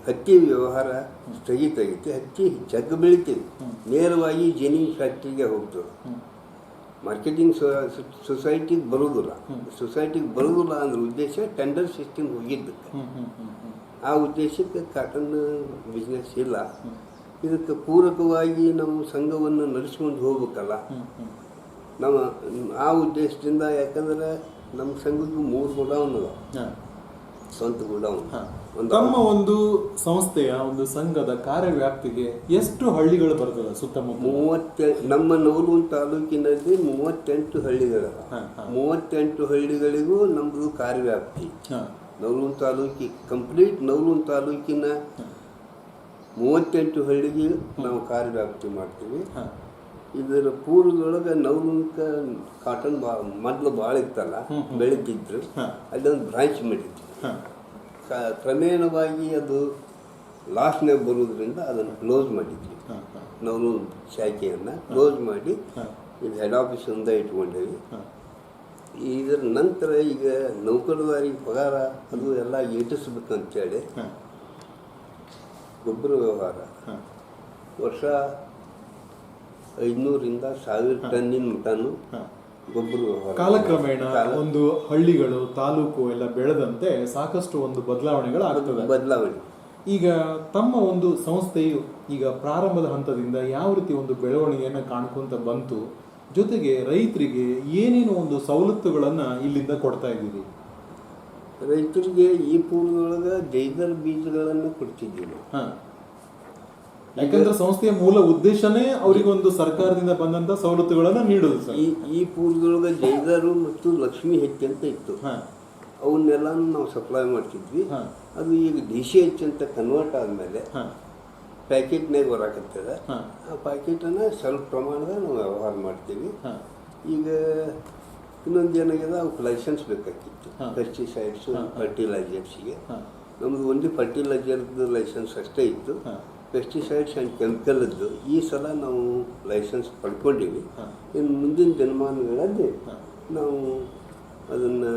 ಹತ್ತಿ ವ್ಯವಹಾರ ಸ್ಥಗಿತ ಆಗೈತಿ. ಹತ್ತಿ ಜಗ್ಗ ಬೆಳಿತೀವಿ, ನೇರವಾಗಿ ಜೆನಿಂಗ್ ಫ್ಯಾಕ್ಟ್ರಿಗೆ ಹೋಗ್ತದೆ. ಮಾರ್ಕೆಟಿಂಗ್ ಸೊಸೈಟಿಗೆ ಬರೋದಿಲ್ಲ. ಸೊಸೈಟಿಗೆ ಬರೋದಿಲ್ಲ ಅಂದ್ರೆ ಉದ್ದೇಶ ಟೆಂಡರ್ ಸಿಸ್ಟಮ್ ಹೋಗಿದ್ದಕ್ಕೆ. ಆ ಉದ್ದೇಶಕ್ಕೆ ಕಾಟನ್ ಬಿಸ್ನೆಸ್ ಇಲ್ಲ. ಇದಕ್ಕೆ ಪೂರಕವಾಗಿ ನಾವು ಸಂಘವನ್ನು ನಡೆಸ್ಕೊಂಡು ಹೋಗ್ಬೇಕಲ್ಲ ನಮ್ಮ ಆ ಉದ್ದೇಶದಿಂದ. ಯಾಕಂದರೆ ನಮ್ಮ ಸಂಘದ್ದು 3 ಗೋಡೌನ್ ಅದಾವ, ಸ್ವಂತ ಗೋಡೌನ್.
ತಮ್ಮ ಒಂದು ಸಂಸ್ಥೆಯ ಒಂದು ಸಂಘದ ಕಾರ್ಯವ್ಯಾಪ್ತಿಗೆ ಎಷ್ಟು ಹಳ್ಳಿಗಳು ಬರ್ತದೆ ಸುತ್ತಮುತ್ತ?
ನಮ್ಮ ನವಲಗುಂದ ತಾಲೂಕಿನಲ್ಲಿ 38 ಹಳ್ಳಿಗಳಲ್ಲ. 38 ಹಳ್ಳಿಗಳಿಗೂ ನಮ್ಮದು ಕಾರ್ಯವ್ಯಾಪ್ತಿ. ನವಲಗುಂದ ತಾಲೂಕಿ ಕಂಪ್ಲೀಟ್ ನವಲಗುಂದ ತಾಲೂಕಿನ 38 ಹಳ್ಳಿಗೆ ನಾವು ಕಾರ್ಯವ್ಯಾಪ್ತಿ ಮಾಡ್ತೀವಿ. ಇದರ ಪೂರ್ವದೊಳಗೆ ನವಲಗುಂದಕ್ಕೆ ಕಾಟನ್ ಮೊದಲು ಭಾಳ ಇತ್ತಲ್ಲ, ಬೆಳೀತಿದ್ರು. ಅಲ್ಲೊಂದು ಬ್ರಾಂಚ್ ಮಾಡಿದ್ವಿ. ಕ್ರಮೇಣವಾಗಿ ಅದು ಲಾಸ್ಟ್ನಾಗ ಬರೋದ್ರಿಂದ ಅದನ್ನು ಕ್ಲೋಸ್ ಮಾಡಿದ್ವಿ. ನವಲಗುಂದ ಶಾಖೆಯನ್ನು ಕ್ಲೋಸ್ ಮಾಡಿ ಇದು ಹೆಡ್ ಆಫೀಸ್ ಒಂದೇ ಇಟ್ಕೊಂಡೇವಿ. ಇದರ ನಂತರ ಈಗ ನೌಕರದಾರಿಗೆ ಪಗಾರ ಅದು ಎಲ್ಲ ಏಟಿಸ್ಬೇಕಂತೇಳಿ ಗೊಬ್ಬರ ವ್ಯವಹಾರ ವರ್ಷ 500ರಿಂದ 1000 ಟನ್ನಿನ ಮಟನು ಗೊಬ್ಬರ ವ್ಯವಹಾರ.
ಕಾಲಕ್ರಮೇಣ ಒಂದು ಹಳ್ಳಿಗಳು ತಾಲೂಕು ಎಲ್ಲ ಬೆಳೆದಂತೆ ಸಾಕಷ್ಟು ಒಂದು ಬದಲಾವಣೆ. ಈಗ ತಮ್ಮ ಒಂದು ಸಂಸ್ಥೆಯು ಈಗ ಪ್ರಾರಂಭದ ಹಂತದಿಂದ ಯಾವ ರೀತಿ ಒಂದು ಬೆಳವಣಿಗೆಯನ್ನು ಕಾಣ್ಕೊಂತ ಬಂತು, ಜೊತೆಗೆ ರೈತರಿಗೆ ಏನೇನು ಒಂದು ಸವಲತ್ತುಗಳನ್ನು ಇಲ್ಲಿಂದ ಕೊಡ್ತಾ ಇದ್ದೀರಿ?
ರೈತರಿಗೆ ಈ ಪೂರ್ವದೊಳಗೆ ಜೈದರ್ ಬೀಜಗಳನ್ನು ಕೊಡ್ತಿದ್ದೀವಿ ನಾವು.
ಯಾಕಂದ್ರೆ ಸಂಸ್ಥೆಯ ಮೂಲ ಉದ್ದೇಶನೇ ಅವರಿಗೊಂದು ಸರ್ಕಾರದಿಂದ ಬಂದಂತ ಸವಲತ್ತುಗಳನ್ನು ನೀಡೋದು ಸರ್.
ಈ ಪೂರ್ವದೊಳಗೆ ಜೈದರು ಮತ್ತು ಲಕ್ಷ್ಮಿ ಹೆಚ್ಚು ಅಂತ ಇತ್ತು. ಅವನ್ನೆಲ್ಲಾನು ನಾವು ಸಪ್ಲೈ ಮಾಡ್ತಿದ್ವಿ. ಅದು ಈಗ DCH ಅಂತ ಕನ್ವರ್ಟ್ ಆದಮೇಲೆ ಪ್ಯಾಕೆಟ್ನಾಗ ಬರಾಕತ್ತದ. ಆ ಪ್ಯಾಕೆಟನ್ನು ಸ್ವಲ್ಪ ಪ್ರಮಾಣದಾಗ ನಾವು ವ್ಯವಹಾರ ಮಾಡ್ತೀವಿ. ಈಗ ಇನ್ನೊಂದು ಏನಾಗಿದೆ, ಅವಕ್ಕೆ ಲೈಸೆನ್ಸ್ ಬೇಕಾಗಿತ್ತು. ಪೆಸ್ಟಿಸೈಡ್ಸು, ಫರ್ಟಿಲೈಸರ್ಸ್ಗೆ. ನಮ್ಮದು ಒಂದು ಫರ್ಟಿಲೈಸರ್ದು ಲೈಸೆನ್ಸ್ ಅಷ್ಟೇ ಇತ್ತು. ಪೆಸ್ಟಿಸೈಡ್ಸ್ ಆ್ಯಂಡ್ ಕೆಮಿಕಲ್ದು ಈ ಸಲ ನಾವು ಲೈಸೆನ್ಸ್ ಪಡ್ಕೊಂಡಿವಿ. ಇನ್ನು ಮುಂದಿನ ದಿನಮಾನಗಳಲ್ಲಿ ನಾವು ಅದನ್ನು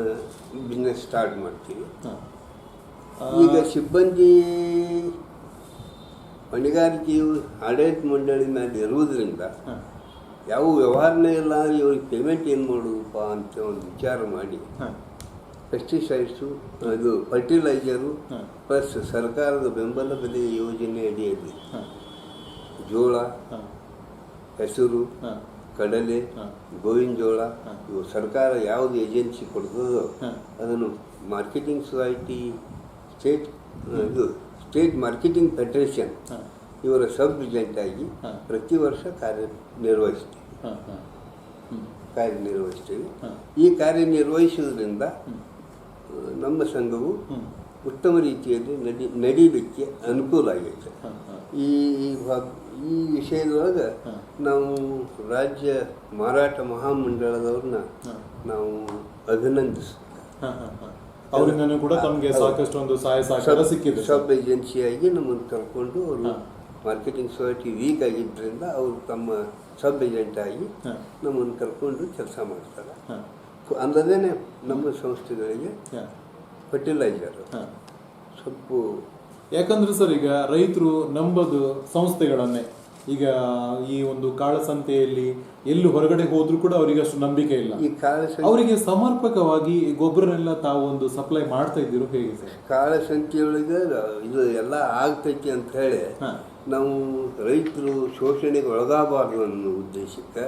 ಬಿಸ್ನೆಸ್ ಸ್ಟಾರ್ಟ್ ಮಾಡ್ತೀವಿ. ಈಗ ಸಿಬ್ಬಂದಿ ಹೊಣೆಗಾರಿಕೆಯು ಆಡಳಿತ ಮಂಡಳಿ ಮೇಲೆ ಇರುವುದರಿಂದ ಯಾವ ವ್ಯವಹಾರನೇ ಇಲ್ಲ ಅಂದರೆ ಇವ್ರಿಗೆ ಪೇಮೆಂಟ್ ಏನು ಮಾಡೋದಪ್ಪ ಅಂತ ಒಂದು ವಿಚಾರ ಮಾಡಿ ಪೆಸ್ಟಿಸೈಡ್ಸು, ಅದು ಫರ್ಟಿಲೈಸರು ಪ್ಲಸ್ ಸರ್ಕಾರದ ಬೆಂಬಲ ಬೆಲೆ ಯೋಜನೆ ಅಡಿಯಲ್ಲಿ ಜೋಳ, ಹೆಸರು, ಕಡಲೆ, ಗೋವಿನ ಜೋಳ ಇವು ಸರ್ಕಾರ ಯಾವುದು ಏಜೆನ್ಸಿ ಕೊಡ್ತದೋ ಅದನ್ನು marketing society, state marketing federation ಇವರ ಸಬ್ ಏಜೆಂಟ್ ಆಗಿ ಪ್ರತಿ ವರ್ಷ ಕಾರ್ಯನಿರ್ವಹಿಸ್ತೀವಿ. ಈ ಕಾರ್ಯನಿರ್ವಹಿಸುವುದರಿಂದ ನಮ್ಮ ಸಂಘವು ಉತ್ತಮ ರೀತಿಯಲ್ಲಿ ನಡೀಲಿಕ್ಕೆ ಅನುಕೂಲ ಆಗೈತೆ. ಈ ವಿಷಯದೊಳಗೆ ನಾವು ರಾಜ್ಯ ಮಾರಾಟ ಮಹಾಮಂಡಳದವ್ರನ್ನ ನಾವು
ಅವರಿಂದನೂ ಕೂಡ ತಮಗೆ ಸಾಕಷ್ಟು ಒಂದು ಸಹಾಯ ಸಹಕಾರ ಸಿಕ್ಕಿದೆ.
ಸಬ್ ಏಜೆನ್ಸಿಯಾಗಿ ನಮ್ಮನ್ನು ಕರ್ಕೊಂಡು ಅವರು ಮಾರ್ಕೆಟಿಂಗ್ ಸೊಸೈಟಿ ವೀಕ್ ಆಗಿದ್ದರಿಂದ ಅವರು ತಮ್ಮ ಸಬ್ ಏಜೆಂಟ್ ಆಗಿ ನಮ್ಮನ್ನು ಕರ್ಕೊಂಡು ಕೆಲಸ ಮಾಡ್ತಾರೆ. ಅಲ್ಲದೇ ನಮ್ಮ ಸಂಸ್ಥೆಗಳಿಗೆ ಫರ್ಟಿಲೈಸರ್ ಸ್ವಲ್ಪ
ಯಾಕಂದ್ರೆ ಸರ್ ಈಗ ರೈತರು ನಂಬೋದು ಸಂಸ್ಥೆಗಳನ್ನೇ. ಈಗ ಈ ಒಂದು ಕಾಳಸಂತೆಯಲ್ಲಿ ಎಲ್ಲಿ ಹೊರಗಡೆ ಹೋದ್ರೂ ಕೂಡ ಅವರಿಗೆ ಅಷ್ಟು ನಂಬಿಕೆ ಇಲ್ಲ. ಅವರಿಗೆ ಸಮರ್ಪಕವಾಗಿ ಗೊಬ್ಬರನೆಲ್ಲ ತಾವು ಒಂದು ಸಪ್ಲೈ ಮಾಡ್ತಾ ಇದ್ದೀರೋ ಹೇಗೆ ಸರ್?
ಕಾಳಸಂತೆಯೊಳಗೆ ಇದು ಎಲ್ಲ ಆಗ್ತೈತಿ ಅಂತ ಹೇಳಿ ನಾವು ರೈತರು ಶೋಷಣೆಗೆ ಒಳಗಾಗಬಾರ್ದು ಅನ್ನೋ ಉದ್ದೇಶಕ್ಕೆ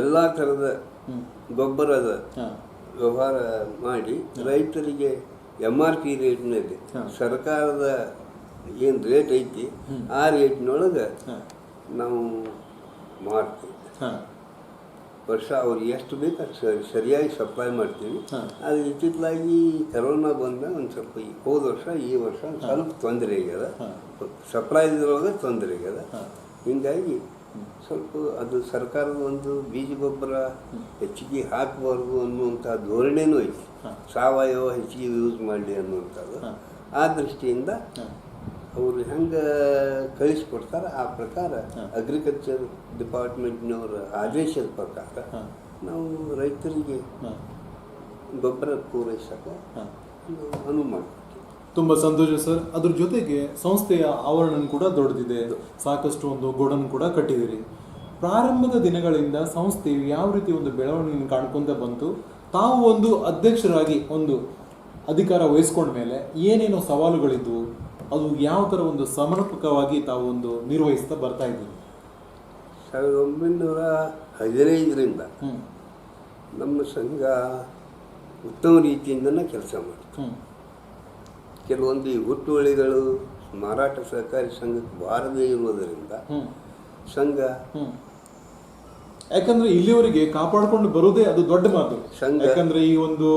ಎಲ್ಲ ಥರದ ಗೊಬ್ಬರದ ವ್ಯವಹಾರ ಮಾಡಿ ರೈತರಿಗೆ MRP ರೇಟ್ನಲ್ಲಿ
ಹಾ.
ಸರ್ಕಾರದ ಏನು ರೇಟ್ ಐತಿ ಆ ರೇಟ್ನೊಳಗೆ ನಾವು ಮಾಡ್ತೀವಿ.
ಹಾಂ
ವರ್ಷ ಅವ್ರಿಗೆ ಎಷ್ಟು ಬೇಕು ಅಷ್ಟು ಸರಿಯಾಗಿ ಸಪ್ಲೈ ಮಾಡ್ತೀವಿ.
ಹಾಂ.
ಅದು ಇತ್ತಿತ್ತಲಾಗಿ ಕರೋನಾ ಬಂದಾಗ ಒಂದು ಸ್ವಲ್ಪ ಹೋದ ವರ್ಷ ಈ ವರ್ಷ ಒಂದು ಸ್ವಲ್ಪ ತೊಂದರೆ ಆಗ್ಯದ.
ಹಾಂ.
ಸಪ್ಲೈದೊಳಗೆ ತೊಂದರೆ ಆಗ್ಯದ.
ಹಾಂ.
ಹೀಗಾಗಿ ಸ್ವಲ್ಪ ಅದು ಸರ್ಕಾರದ ಒಂದು ಬೀಜ ಗೊಬ್ಬರ ಹೆಚ್ಚಿಗೆ ಹಾಕಬಾರ್ದು ಅನ್ನುವಂಥ ಧೋರಣೆನೂ ಐತಿ.
ಹಾಂ.
ಸಾವಯವ ಹೆಚ್ಚಿಗೆ ಯೂಸ್ ಮಾಡಲಿ ಅನ್ನುವಂಥದ್ದು.
ಹಾಂ.
ಆ ದೃಷ್ಟಿಯಿಂದ
ಹಾಂ.
ಅವರು ಹೆಂಗೆ ಕಳಿಸ್ಕೊಡ್ತಾರೆ ಆ ಪ್ರಕಾರ
ಹಾಂ.
ಅಗ್ರಿಕಲ್ಚರ್ ಡಿಪಾರ್ಟ್ಮೆಂಟ್ನವರ ಆದೇಶದ ಪ್ರಕಾರ
ಹಾಂ.
ನಾವು ರೈತರಿಗೆ
ಹಾಂ.
ಗೊಬ್ಬರ ಪೂರೈಸಕ್ಕೆ
ಹಾಂ.
ಅನುವು ಮಾಡ್ತೀವಿ.
ತುಂಬ ಸಂತೋಷ ಸರ್. ಅದ್ರ ಜೊತೆಗೆ ಸಂಸ್ಥೆಯ ಆವರಣ ಕೂಡ ದೊಡ್ಡದಿದೆ, ಸಾಕಷ್ಟು ಒಂದು ಗೋಡನ್ ಕೂಡ ಕಟ್ಟಿದಿರಿ. ಪ್ರಾರಂಭದ ದಿನಗಳಿಂದ ಸಂಸ್ಥೆಯು ಯಾವ ರೀತಿ ಒಂದು ಬೆಳವಣಿಗೆಯನ್ನು ಕಾಣ್ಕೊಂತ ಬಂತು, ತಾವು ಒಂದು ಅಧ್ಯಕ್ಷರಾಗಿ ಒಂದು ಅಧಿಕಾರ ವಹಿಸ್ಕೊಂಡ ಮೇಲೆ ಏನೇನೋ ಸವಾಲುಗಳಿದ್ವು, ಅದು ಯಾವ ಥರ ಒಂದು ಸಮರ್ಪಕವಾಗಿ ತಾವು ಒಂದು ನಿರ್ವಹಿಸ್ತಾ ಬರ್ತಾ ಇದ್ದೀವಿ?
1915ರಿಂದ ನಮ್ಮ ಸಂಘ ಉತ್ತಮ ರೀತಿಯಿಂದನೇ ಕೆಲಸ ಮಾಡ್ತೀವಿ. ಕೆಲವೊಂದು ಈ ಹುಟ್ಟುವಳಿಗಳು ಮಾರಾಟ ಸಹಕಾರಿ ಸಂಘಕ್ಕೆ ಬಾರದೇ ಇರುವುದರಿಂದ ಸಂಘ
ಯಾಕಂದ್ರೆ ಇಲ್ಲಿವರೆಗೆ ಕಾಪಾಡ್ಕೊಂಡು ಬರುವುದೇ ಅದು ದೊಡ್ಡ ಮಾತು.
ಸಂಘ-
ಯಾಕಂದ್ರೆ ಈ ಒಂದು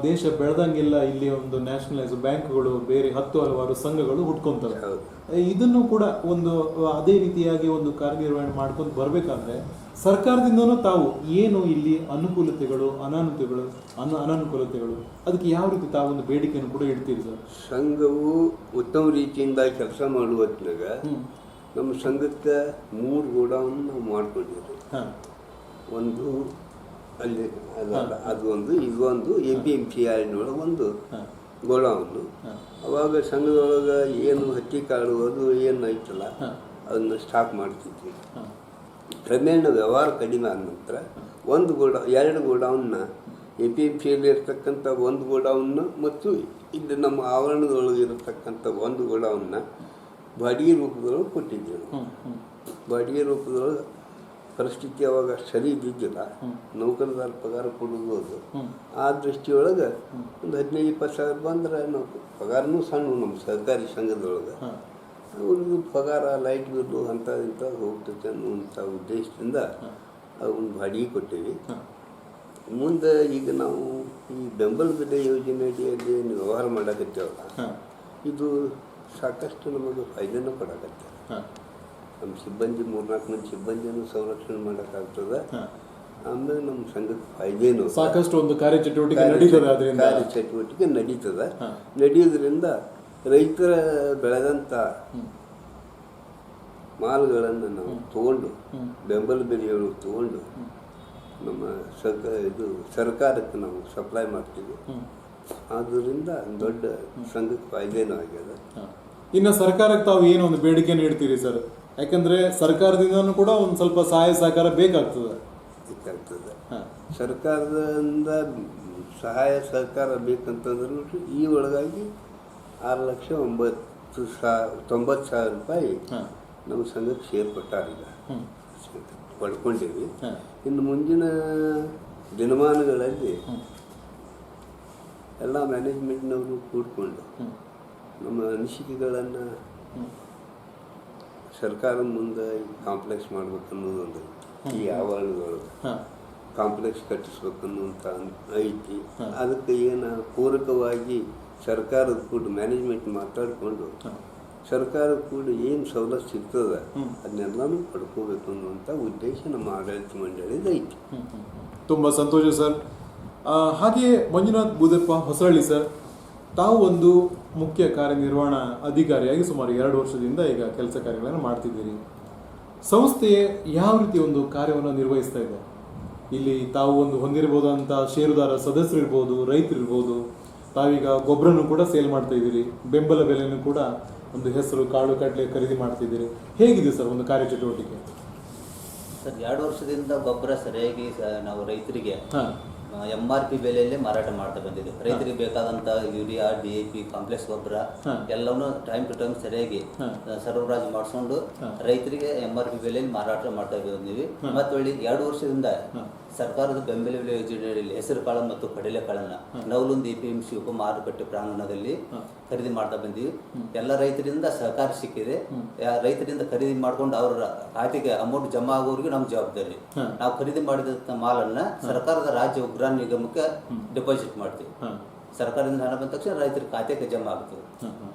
ದೇಶ ಬೆಳೆದಂಗೆಲ್ಲ ಇಲ್ಲಿ ಒಂದು ನ್ಯಾಷನಲೈಸ್ ಬ್ಯಾಂಕ್ಗಳು, ಬೇರೆ ಹಲವಾರು ಸಂಘಗಳು ಹುಟ್ಕೊಂತವೆ.
ಹೌದು.
ಇದನ್ನು ಕೂಡ ಒಂದು ಅದೇ ರೀತಿಯಾಗಿ ಒಂದು ಕಾರ್ಯನಿರ್ವಹಣೆ ಮಾಡ್ಕೊಂಡು ಬರ್ಬೇಕಾದ್ರೆ ಸರ್ಕಾರದಿಂದನೂ ತಾವು ಏನು ಇಲ್ಲಿ ಅನುಕೂಲತೆಗಳು ಅನಾನುಕೂಲತೆಗಳು ಅದಕ್ಕೆ ಯಾವ ರೀತಿ ತಾವು ಒಂದು ಬೇಡಿಕೆಯನ್ನು ಕೂಡ ಇಡ್ತೀರಿ ಸರ್?
ಸಂಘವು ಉತ್ತಮ ರೀತಿಯಿಂದ ಕೆಲಸ ಮಾಡುವ ಹೊತ್ತಿನಾಗ ನಮ್ಮ ಸಂಘಕ್ಕೆ 3 ಗೋಡೌನ್ ನಾವು ಮಾಡ್ಕೊಂಡಿದ್ದೀವಿ.
ಹಾಂ.
ಒಂದು ಅಲ್ಲಿ ಅದು ಒಂದು ಇದೊಂದು APMC ಯಾರ್ಡ್ನೊಳಗೆ ಒಂದು
ಹಾಂ.
ಗೋಡೌನು.
ಹಾಂ.
ಅವಾಗ ಸಂಘದೊಳಗೆ ಏನು ಹತ್ತಿ ಕಾಳು ಅದು ಏನು ಐತಲ್ಲ
ಹಾಂ.
ಅದನ್ನು ಸ್ಟಾಕ್ ಮಾಡ್ತಿದ್ವಿ.
ಹಾಂ.
ಕ್ರಮೇಣ ವ್ಯವಹಾರ ಕಡಿಮೆ ಆದ ನಂತರ 2 ಗೋಡೌನ್ನ APMCಯಲ್ಲಿ ಇರತಕ್ಕಂಥ 1 ಗೋಡೌನ್ನ ಮತ್ತು ಇಲ್ಲಿ ನಮ್ಮ ಆವರಣದೊಳಗೆ ಇರತಕ್ಕಂಥ 1 ಗೋಡೌನ್ನ ಬಾಡಿಗೆ ರೂಪದೊಳಗೆ ಕೊಟ್ಟಿದ್ದೇವೆ. ಬಾಡಿಗೆ ರೂಪದೊಳಗೆ ಪರಿಸ್ಥಿತಿ ಅವಾಗ ಸರಿ ಇದ್ದಿದ್ದಿಲ್ಲ. ನೌಕರದಾರ ಪಗಾರ ಕೊಡೋದು ಅದು. ಆ ದೃಷ್ಟಿಯೊಳಗೆ ಒಂದು 15-20 ಸಾವಿರ ಬಂದ್ರೆ ನಾವು ಪಗಾರನೂ ಸಣ್ಣ ನಮ್ಮ ಸಹಕಾರಿ ಸಂಘದೊಳಗೆ ಅವ್ರಿಗೆ ಪಗಾರ ಲೈಟ್ ಬಿಲ್ಲು ಅಂಥ ಇಂಥ ಹೋಗ್ತೈತೆ ಅನ್ನುವಂಥ ಉದ್ದೇಶದಿಂದ ಅವನ್ನ ಬಾಡಿಗೆ ಕೊಟ್ಟೇವಿ. ಮುಂದೆ ಈಗ ನಾವು ಈ ಬೆಂಬಲ ಬೆಲೆ ಯೋಜನೆ ಅಡಿಯಲ್ಲಿ ವ್ಯವಹಾರ ಮಾಡಕತ್ತೇವಲ್ಲ, ಇದು ಸಾಕಷ್ಟು ನಮಗೆ ಫಾಯ್ದೆನೂ ಕೊಡಕತ್ತೆ. ನಮ್ಮ ಸಿಬ್ಬಂದಿ 3-4 ಮಂದಿ ಸಿಬ್ಬಂದಿಯನ್ನು ಸಂರಕ್ಷಣೆ ಮಾಡೋಕ್ಕಾಗ್ತದೆ. ಆಮೇಲೆ ನಮ್ಮ ಸಂಘಕ್ಕೆ ಫಾಯ್ದೆನೂ
ಸಾಕಷ್ಟು ಒಂದು ಕಾರ್ಯಚಟುವಟಿಕೆ ನಡೀತದೆ.
ಕಾರ್ಯಚಟುವಟಿಕೆ ನಡೀತದೆ. ನಡೆಯೋದ್ರಿಂದ ರೈತರ ಬೆಳೆದಂಥ ಮಾಲ್ಗಳನ್ನು ನಾವು ತಗೊಂಡು ಬೆಂಬಲ ಬೆಲೆಗಳು ತಗೊಂಡು ನಮ್ಮ ಸರ್ಕಾರಕ್ಕೆ ನಾವು ಸಪ್ಲೈ ಮಾಡ್ತೀವಿ. ಆದ್ದರಿಂದ ದೊಡ್ಡ ಸಂಘಕ್ಕೆ ಫಾಯ್ದೆನೂ ಆಗ್ಯದ.
ಇನ್ನು ಸರ್ಕಾರಕ್ಕೆ ತಾವು ಏನು ಒಂದು ಬೇಡಿಕೆ ನೀಡ್ತೀರಿ ಸರ್? ಯಾಕಂದ್ರೆ ಸರ್ಕಾರದಿಂದನೂ ಕೂಡ ಒಂದು ಸ್ವಲ್ಪ ಸಹಾಯ ಸಹಕಾರ ಬೇಕಾಗ್ತದೆ.
ಸರ್ಕಾರದಿಂದ ಸಹಾಯ ಸಹಕಾರ ಬೇಕಂತಂದ್ರೂ ಈ ಒಳಗಾಗಿ 6,90,000 ರೂಪಾಯಿ ನಮ್ಮ ಸಂಘಕ್ಕೆ ಸೇರ್ಪಟ್ಟಾರೀಗ ಪಡ್ಕೊಂಡಿವಿ. ಇನ್ನು ಮುಂದಿನ ದಿನಮಾನಗಳಲ್ಲಿ ಎಲ್ಲ ಮ್ಯಾನೇಜ್ಮೆಂಟ್ನವರು ಕೂಡಿಕೊಂಡು ನಮ್ಮ ಅನಿಸಿಕೆಗಳನ್ನು ಸರ್ಕಾರ ಮುಂದೆ ಕಾಂಪ್ಲೆಕ್ಸ್ ಮಾಡ್ಬೇಕನ್ನೋದೊಂದು ಈ ಆವರಣದೊಳಗೆ ಕಾಂಪ್ಲೆಕ್ಸ್ ಕಟ್ಟಿಸ್ಬೇಕನ್ನುವಂಥ ಐತಿ. ಅದಕ್ಕೆ ಏನು ಪೂರಕವಾಗಿ ಸರ್ಕಾರದ ಕೂಡ ಮ್ಯಾನೇಜ್ಮೆಂಟ್ ಮಾತಾಡಿಕೊಂಡು ಸರ್ಕಾರದ ಕೂಡ ಏನು ಸವಲತ್ತು ಸಿಗ್ತದೆ ಅದನ್ನೆಲ್ಲನೂ ಪಡ್ಕೋಬೇಕು ಅನ್ನುವಂಥ ಉದ್ದೇಶ ನಮ್ಮ ಆಡಳಿತ ಮಂಡಳಿದ ಐತಿ.
ತುಂಬ ಸಂತೋಷ ಸರ್. ಹಾಗೆಯೇ ಮಂಜುನಾಥ್ ಬೂದಪ್ಪ ಹೊಸಳ್ಳಿ ಸರ್, ತಾವು ಒಂದು ಮುಖ್ಯ ಕಾರ್ಯನಿರ್ವಹಣಾ ಅಧಿಕಾರಿಯಾಗಿ ಸುಮಾರು 2 ವರ್ಷದಿಂದ ಈಗ ಕೆಲಸ ಕಾರ್ಯಗಳನ್ನು ಮಾಡ್ತಿದ್ದೀರಿ. ಸಂಸ್ಥೆ ಯಾವ ರೀತಿ ಒಂದು ಕಾರ್ಯವನ್ನು ನಿರ್ವಹಿಸ್ತಾ ಇದೆ? ಇಲ್ಲಿ ತಾವು ಒಂದು ಹೊಂದಿರಬಹುದಂಥ ಷೇರುದಾರ ಸದಸ್ಯರಿರ್ಬೋದು, ರೈತರಿರ್ಬೋದು, ತಾವೀಗ ಗೊಬ್ಬರನ್ನು ಕೂಡ ಸೇಲ್ ಮಾಡ್ತಾ ಇದ್ದೀರಿ, ಬೆಂಬಲ ಬೆಲೆಯನ್ನು ಕೂಡ ಒಂದು ಹೆಸರು ಕಾಳು ಕಡಲೆ ಖರೀದಿ ಮಾಡ್ತಿದ್ದೀರಿ. ಹೇಗಿದೆ ಸರ್ ಒಂದು ಕಾರ್ಯಚಟುವಟಿಕೆ?
ಸರ್ 2 ವರ್ಷದಿಂದ ಗೊಬ್ಬರ ಸರಿಯಾಗಿ ನಾವು ರೈತರಿಗೆ MRP ಬೆಲೆಯಲ್ಲೇ ಮಾರಾಟ ಮಾಡ್ತಾ ಬಂದಿದ್ದೀವಿ. ರೈತರಿಗೆ ಬೇಕಾದಂಥ ಯೂರಿಯಾ, DAP, ಕಾಂಪ್ಲೆಕ್ಸ್ ಗೊಬ್ಬರ ಎಲ್ಲವನ್ನೂ ಟೈಮ್ ಟು ಟೈಮ್ ಸರಿಯಾಗಿ ಸರಬರಾಜು ಮಾಡಿಸ್ಕೊಂಡು ರೈತರಿಗೆ MRP ಬೆಲೆಯಲ್ಲಿ ಮಾರಾಟ ಮಾಡ್ತಾ ಬಂದಿವಿ. ಮತ್ತು 2 ವರ್ಷದಿಂದ ಸರ್ಕಾರದ ಬೆಂಬಲ ಬೆಲೆ ಯೋಜನೆಯಲ್ಲಿ ಹೆಸರು ಕಾಳು ಮತ್ತು ಕಡಲೆಕಾಳನ್ನ ನವಲುಂದ APMC ಉಪ ಮಾರುಕಟ್ಟೆ ಪ್ರಾಂಗಣದಲ್ಲಿ ಖರೀದಿ ಮಾಡ್ತಾ ಬಂದೀವಿ. ಎಲ್ಲ ರೈತರಿಂದ ಸಹಕಾರ ಸಿಕ್ಕಿದೆ. ರೈತರಿಂದ ಖರೀದಿ ಮಾಡ್ಕೊಂಡು ಅವರ ಖಾತೆಗೆ ಅಮೌಂಟ್ ಜಮಾ ಆಗೋರಿಗೆ ನಮ್ಮ ಜವಾಬ್ದಾರಿ. ನಾವು ಖರೀದಿ ಮಾಡಿದ ಮಾಲನ್ನ ಸರ್ಕಾರದ ರಾಜ್ಯ ಉಗ್ರಾಣ ನಿಗಮಕ್ಕೆ ಡೆಪಾಸಿಟ್ ಮಾಡ್ತೀವಿ. ಸರ್ಕಾರದಿಂದ ಹಣ ಬಂದ ತಕ್ಷಣ ರೈತರ ಖಾತೆಗೆ ಜಮಾ ಆಗ್ತದೆ.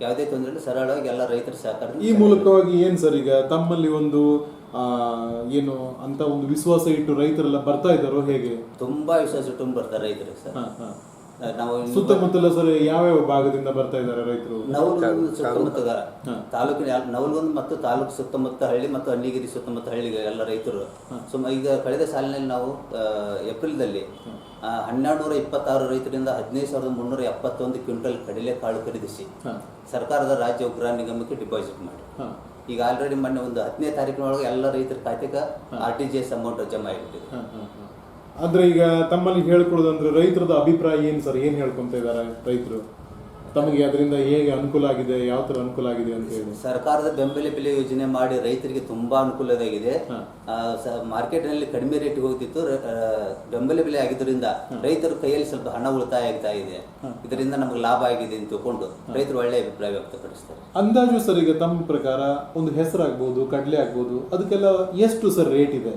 ಯಾವುದೇ ತೊಂದರೆ ಇಲ್ಲ, ಸರಳವಾಗಿ ಎಲ್ಲ ರೈತರ ಸಹಕಾರ.
ಈ ಮೂಲಕವಾಗಿ ಏನ್ ಸರ್, ಈಗ ತಮ್ಮಲ್ಲಿ ಒಂದು ಏನು ಅಂತ ಒಂದು ವಿಶ್ವಾಸ ಇಟ್ಟು ರೈತರೆಲ್ಲ ಬರ್ತಾ ಇದ್ದಾರೋ ಹೇಗೆ?
ತುಂಬಾ ವಿಶ್ವಾಸ ಇಟ್ಟು ಬರ್ತಾರೆ ರೈತರು ಸರ್. ನಾವು
ಸುತ್ತಮುತ್ತಲ ಸರ್ ಯಾವ್ಯಾವ ಭಾಗದಿಂದ ಬರ್ತಾ ಇದ್ದಾರೆ ರೈತರು?
ನವಲಗುಂದ ಸುತ್ತಮುತ್ತ ತಾಲೂಕಿನ ನವಲಗುಂದ ಮತ್ತು ತಾಲೂಕು ಸುತ್ತಮುತ್ತ ಹಳ್ಳಿ ಮತ್ತು ಅಣ್ಣಿಗಿರಿ ಸುತ್ತಮುತ್ತ ಹಳ್ಳಿಗೆ ಎಲ್ಲ ರೈತರು ಈಗ ಕಳೆದ ಸಾಲಿನಲ್ಲಿ ನಾವು ಏಪ್ರಿಲ್ದಲ್ಲಿ 1226 ರೈತರಿಂದ 15,371 ಕ್ವಿಂಟಲ್ ಕಡಲೆಕಾಳು ಖರೀದಿಸಿ ಸರ್ಕಾರದ ರಾಜ್ಯ ಉಗ್ರಾಣ ನಿಗಮಕ್ಕೆ ಡಿಪಾಸಿಟ್ ಮಾಡಿ ಈಗ ಆಲ್ರೆಡಿ ಮೊನ್ನೆ ಒಂದು 10ನೇ ತಾರೀಕಿನೊಳಗೆ ಎಲ್ಲ ರೈತರ ಖಾತೆಗೆ RTGS ಅಮೌಂಟ್ ಜಮಾ ಆಗಿಬಿಟ್ಟಿದೆ.
ಅಂದ್ರೆ ಈಗ ತಮ್ಮಲ್ಲಿ ಹೇಳ್ಕೊಳ್ಳೋದಂದ್ರೆ ರೈತರದ ಅಭಿಪ್ರಾಯ ಏನ್ ಸರ್, ಏನ್ ಹೇಳ್ಕೊಂತ ಇದಾರೆ ರೈತರು? ತಮಗೆ ಅದರಿಂದ ಹೇಗೆ ಅನುಕೂಲ ಆಗಿದೆ, ಯಾವ ತರ ಅನುಕೂಲ ಆಗಿದೆ ಅಂತ ಹೇಳಿ?
ಸರ್ಕಾರದ ಬೆಂಬಲ ಬೆಲೆ ಯೋಜನೆ ಮಾಡಿ ರೈತರಿಗೆ ತುಂಬಾ ಅನುಕೂಲವಾಗಿದೆ. ಮಾರ್ಕೆಟ್ ನಲ್ಲಿ ಕಡಿಮೆ ರೇಟ್ ಹೋಗ್ತಿತ್ತು, ಬೆಂಬಲ ಬೆಲೆ ಆಗಿದ್ದರಿಂದ ರೈತರ ಕೈಯಲ್ಲಿ ಸ್ವಲ್ಪ ಹಣ ಉಳಿತಾಯ ಆಗ್ತಾ ಇದೆ. ಇದರಿಂದ ನಮಗೆ ಲಾಭ ಆಗಿದೆ ಅಂತ ತಿಳ್ಕೊಂಡು ರೈತರು ಒಳ್ಳೆಯ ಅಭಿಪ್ರಾಯ ವ್ಯಕ್ತಪಡಿಸ್ತಾರೆ.
ಅಂದಾಜು ಸರ್, ಈಗ ತಮ್ಮ ಪ್ರಕಾರ ಒಂದು ಹೆಸರಾಗ್ಬೋದು, ಕಡಲೆ ಆಗ್ಬೋದು, ಅದಕ್ಕೆಲ್ಲ ಎಷ್ಟು ಸರ್ ರೇಟ್ ಇದೆ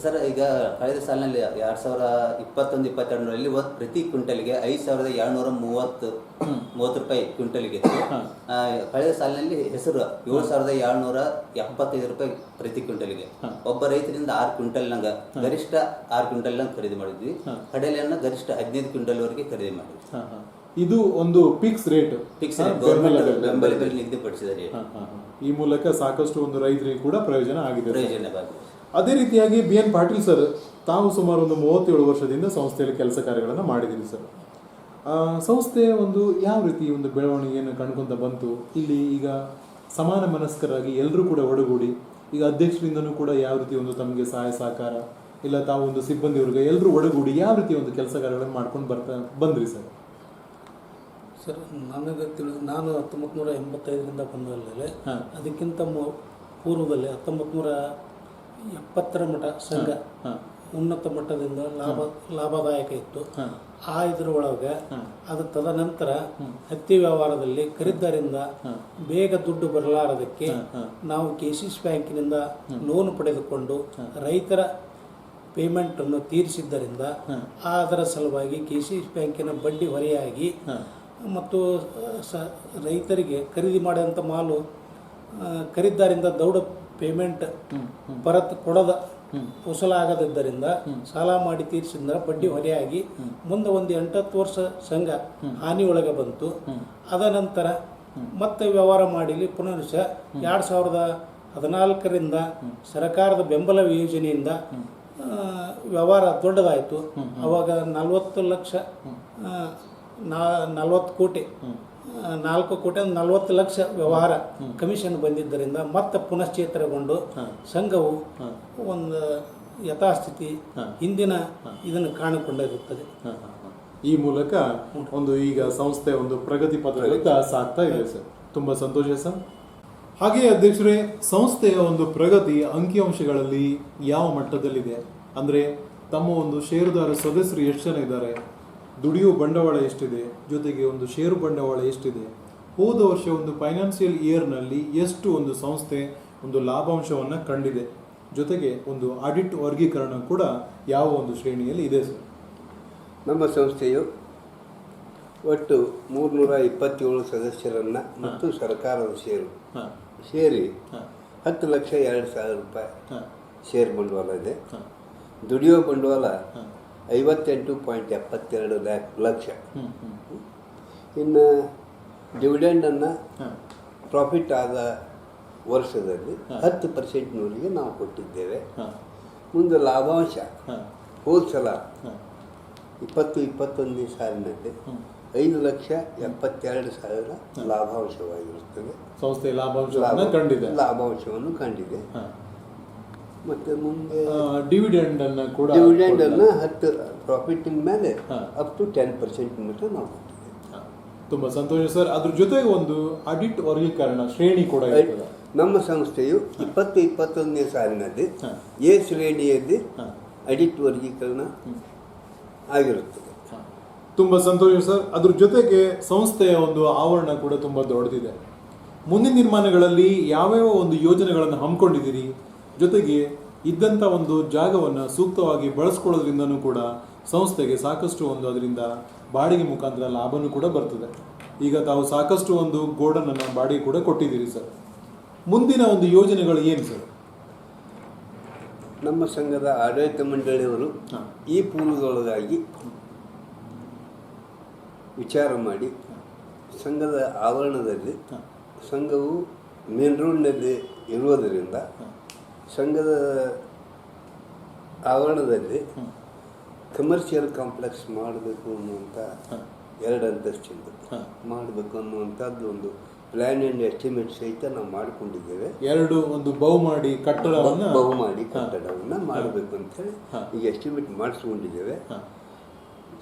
ಸರ್? ಈಗ ಕಳೆದ ಸಾಲಿನಲ್ಲಿ 2021-22ರಲ್ಲಿ ಪ್ರತಿ ಕ್ವಿಂಟಲ್ಗೆ 5,730 ರೂಪಾಯಿ ಕ್ವಿಂಟಲ್ಗೆ ಇತ್ತು. ಕಳೆದ ಸಾಲಿನಲ್ಲಿ ಹೆಸರು 7,775 ರೂಪಾಯಿ ಪ್ರತಿ ಕ್ವಿಂಟಲ್ಗೆ. ಒಬ್ಬ ರೈತರಿಂದ 6 ಕ್ವಿಂಟಲ್ನಂಗ ಗರಿಷ್ಠ 6 ಕ್ವಿಂಟಲ್ನಂಗ ಖರೀದಿ ಮಾಡಿದ್ವಿ. ಕಡಲೆಯನ್ನ ಗರಿಷ್ಠ 15 ಕ್ವಿಂಟಲ್ ವರೆಗೆ ಖರೀದಿ ಮಾಡಿದ್ವಿ.
ಇದು ಒಂದು ಫಿಕ್ಸ್ ರೇಟ್,
ಗೌರ್ಮೆಂಟ್ ಬೆಂಬಲ ಬೆಲೆ ನಿಗದಿಪಡಿಸಿದ ರೇಟ್.
ಈ ಮೂಲಕ ಸಾಕಷ್ಟು ಒಂದು ರೈತರಿಗೆ ಕೂಡ ಪ್ರಯೋಜನ ಆಗಿದೆ.
ಅದೇ
ರೀತಿಯಾಗಿ BN ಪಾಟೀಲ್ ಸರ್, ತಾವು ಸುಮಾರು ಒಂದು 37 ವರ್ಷದಿಂದ ಸಂಸ್ಥೆಯಲ್ಲಿ ಕೆಲಸ ಕಾರ್ಯಗಳನ್ನು ಮಾಡಿದ್ದೀರಿ ಸರ್. ಸಂಸ್ಥೆ ಒಂದು ಯಾವ ರೀತಿ ಒಂದು ಬೆಳವಣಿಗೆಯನ್ನು ಕಂಡುಕೊಂತ ಬಂತು? ಇಲ್ಲಿ ಈಗ ಸಮಾನ ಮನಸ್ಕರಾಗಿ ಎಲ್ಲರೂ ಕೂಡ ಒಡಗೂಡಿ, ಈಗ ಅಧ್ಯಕ್ಷರಿಂದನೂ ಕೂಡ ಯಾವ ರೀತಿ ಒಂದು ತಮಗೆ ಸಹಾಯ ಸಹಕಾರ ಇಲ್ಲ, ತಾವು ಒಂದು ಸಿಬ್ಬಂದಿಯವ್ರಿಗೆ ಎಲ್ಲರೂ ಒಡಗೂಡಿ ಯಾವ ರೀತಿ ಒಂದು ಕೆಲಸ ಕಾರ್ಯಗಳನ್ನು ಮಾಡ್ಕೊಂಡು ಬಂದ್ರಿ ಸರ್?
ಸರ್, ನನಗೆ ನಾನು 1985ರಿಂದ ಬಂದಲ್ಲೇ ಅದಕ್ಕಿಂತ ಪೂರ್ವದಲ್ಲಿ 1970ರ ಮಟ್ಟ ಸಂಘ ಉನ್ನತ ಮಟ್ಟದಿಂದ ಲಾಭದಾಯಕ ಇತ್ತು. ಇದರೊಳಗೆ ಅದು ತದನಂತರ ಹತ್ತಿ ವ್ಯವಹಾರದಲ್ಲಿ ಖರೀದಾರಿಂದ ಬೇಗ ದುಡ್ಡು ಬರಲಾರದಕ್ಕೆ ನಾವು KCC ಬ್ಯಾಂಕಿನಿಂದ ಲೋನ್ ಪಡೆದುಕೊಂಡು ರೈತರ ಪೇಮೆಂಟನ್ನು ತೀರಿಸಿದ್ದರಿಂದ ಅದರ ಸಲುವಾಗಿ KCC ಬ್ಯಾಂಕಿನ ಬಡ್ಡಿ ಹೊರೆಯಾಗಿ ಮತ್ತು ರೈತರಿಗೆ ಖರೀದಿ ಮಾಡಿದಂಥ ಮಾಲು ಖರೀದಾರಿಂದ ದೌಡ ಪೇಮೆಂಟ್ ಕೊಡದ ಕುಶಲಾಗದಿದ್ದರಿಂದ ಸಾಲ ಮಾಡಿ ತೀರಿಸಿದ್ರೆ ಬಡ್ಡಿ ಹೊರೆಯಾಗಿ ಮುಂದೆ ಒಂದು 8-10 ವರ್ಷ ಸಂಘ ಹಾನಿಯೊಳಗೆ ಬಂತು. ಅದ ನಂತರ ಮತ್ತೆ ವ್ಯವಹಾರ ಮಾಡಿಲಿ ಪುನಃ 2014ರಿಂದ ಸರ್ಕಾರದ ಬೆಂಬಲ ಯೋಜನೆಯಿಂದ ವ್ಯವಹಾರ ದೊಡ್ಡದಾಯಿತು. ಅವಾಗ 40 ಲಕ್ಷ 40 ಕೋಟಿ 4 ಕೋಟಿ 40 ಲಕ್ಷ ವ್ಯವಹಾರ ಕಮಿಷನ್ ಬಂದಿದ್ದರಿಂದ ಮತ್ತೆ ಪುನಶ್ಚೇತನಗೊಂಡು ಸಂಘವು ಒಂದು ಯಥಾಸ್ಥಿತಿ ಹಿಂದಿನ ಇದನ್ನು ಕಾಣಿಕೊಂಡಿರುತ್ತದೆ.
ಈ ಮೂಲಕ ಒಂದು ಈಗ ಸಂಸ್ಥೆ ಒಂದು ಪ್ರಗತಿ ಪಥದತ್ತ ಸಾಗ್ತಾ ಇದೆ ಸರ್. ತುಂಬಾ ಸಂತೋಷ ಸರ್. ಹಾಗೆಯೇ ಅಧ್ಯಕ್ಷರೇ, ಸಂಸ್ಥೆಯ ಒಂದು ಪ್ರಗತಿ ಅಂಕಿಅಂಶಗಳಲ್ಲಿ ಯಾವ ಮಟ್ಟದಲ್ಲಿದೆ ಅಂದರೆ, ತಮ್ಮ ಒಂದು ಷೇರುದಾರ ಸದಸ್ಯರು ಎಷ್ಟು ಜನ ಇದ್ದಾರೆ, ದುಡಿಯುವ ಬಂಡವಾಳ ಎಷ್ಟಿದೆ, ಜೊತೆಗೆ ಒಂದು ಷೇರು ಬಂಡವಾಳ ಎಷ್ಟಿದೆ, ಹೋದ ವರ್ಷ ಒಂದು ಫೈನಾನ್ಷಿಯಲ್ ಇಯರ್ನಲ್ಲಿ ಎಷ್ಟು ಒಂದು ಸಂಸ್ಥೆ ಒಂದು ಲಾಭಾಂಶವನ್ನು ಕಂಡಿದೆ, ಜೊತೆಗೆ ಒಂದು ಆಡಿಟ್ ವರ್ಗೀಕರಣ ಕೂಡ ಯಾವ ಒಂದು ಶ್ರೇಣಿಯಲ್ಲಿ ಇದೆ ಸರ್?
ನಮ್ಮ ಸಂಸ್ಥೆಯು ಒಟ್ಟು 327 ಸದಸ್ಯರನ್ನು ಮತ್ತು ಸರ್ಕಾರದ ಷೇರು ಸೇರಿ 10,02,000 ರೂಪಾಯಿ ಶೇರ್ ಬಂಡವಾಳ ಇದೆ. ದುಡಿಯುವ ಬಂಡವಾಳ 58.72 ಲಕ್ಷ. ಇನ್ನು ಡಿವಿಡೆಂಡನ್ನು ಪ್ರಾಫಿಟ್ ಆದ ವರ್ಷದಲ್ಲಿ 10%ನವರಿಗೆ ನಾವು ಕೊಟ್ಟಿದ್ದೇವೆ. ಮುಂದೆ ಲಾಭಾಂಶ ಹೋದ ಸಲ 2021ನೇ ಸಾಲಿನಲ್ಲಿ 5,72,000 ಲಾಭಾಂಶವಾಗಿರುತ್ತದೆ.
ಸಂಸ್ಥೆ ಲಾಭಾಂಶವನ್ನು ಕಂಡಿದೆ.
ಮತ್ತೆ ಮುಂದೆ
ಡಿವಿಡೆಂಡನ್ನು ಕೂಡ
10 ಪ್ರಾಫಿಟ್ ಮೇಲೆ ಅಪ್ ಟು 10% ಮಟ್ಟ ನಾವು ಕೊಟ್ಟಿದ್ದೇವೆ.
ತುಂಬ ಸಂತೋಷ ಸರ್. ಅದ್ರ ಜೊತೆಗೆ ಒಂದು ಆಡಿಟ್ ವರ್ಗೀಕರಣ ಶ್ರೇಣಿ ಕೂಡ ಇದೆ.
ನಮ್ಮ ಸಂಸ್ಥೆಯು 2021ನೇ ಸಾಲಿನಲ್ಲಿ ಎ ಶ್ರೇಣಿಯಲ್ಲಿ ಆಡಿಟ್ ವರ್ಗೀಕರಣ ಆಗಿರುತ್ತದೆ.
ತುಂಬ ಸಂತೋಷ ಸರ್. ಅದ್ರ ಜೊತೆಗೆ ಸಂಸ್ಥೆಯ ಒಂದು ಆವರಣ ಕೂಡ ತುಂಬ ದೊಡ್ಡದಿದೆ. ಮುಂದಿನ ನಿರ್ಮಾಣಗಳಲ್ಲಿ ಯಾವ್ಯಾವ ಒಂದು ಯೋಜನೆಗಳನ್ನು ಹಮ್ಮಿಕೊಂಡಿದ್ದೀರಿ, ಜೊತೆಗೆ ಇದ್ದಂಥ ಒಂದು ಜಾಗವನ್ನು ಸೂಕ್ತವಾಗಿ ಬಳಸ್ಕೊಳ್ಳೋದ್ರಿಂದನೂ ಕೂಡ ಸಂಸ್ಥೆಗೆ ಸಾಕಷ್ಟು ಒಂದು ಅದರಿಂದ ಬಾಡಿಗೆ ಮುಖಾಂತರ ಲಾಭನೂ ಕೂಡ ಬರ್ತದೆ. ಈಗ ತಾವು ಸಾಕಷ್ಟು ಒಂದು ಗೋಡನನ್ನು ಬಾಡಿಗೆ ಕೂಡ ಕೊಟ್ಟಿದ್ದೀರಿ ಸರ್. ಮುಂದಿನ ಒಂದು ಯೋಜನೆಗಳು ಏನು ಸರ್?
ನಮ್ಮ ಸಂಘದ ಆಡಳಿತ ಮಂಡಳಿಯವರು ಈ ಪೂರ್ವದೊಳಗಾಗಿ ವಿಚಾರ ಮಾಡಿ ಸಂಘದ ಆವರಣದಲ್ಲಿ, ಸಂಘವು ಮೇನ್ ರೋಡ್ನಲ್ಲಿ ಇರುವುದರಿಂದ ಸಂಘದ ಆವರಣದಲ್ಲಿ ಕಮರ್ಷಿಯಲ್ ಕಾಂಪ್ಲೆಕ್ಸ್ ಮಾಡಬೇಕು ಅನ್ನುವಂಥ 2 ಅಂತಸ್ತಿಂದು ಮಾಡಬೇಕು ಅನ್ನುವಂಥದ್ದು ಒಂದು ಪ್ಲ್ಯಾನ್ ಆ್ಯಂಡ್ ಎಸ್ಟಿಮೇಟ್ ಸಹಿತ ನಾವು ಮಾಡಿಕೊಂಡಿದ್ದೇವೆ.
2 ಒಂದು ಬಹುಮಾಡಿ ಕಟ್ಟಡವನ್ನು
ಮಾಡಬೇಕು ಅಂತೇಳಿ ಈಗ ಎಸ್ಟಿಮೇಟ್ ಮಾಡಿಸ್ಕೊಂಡಿದ್ದೇವೆ.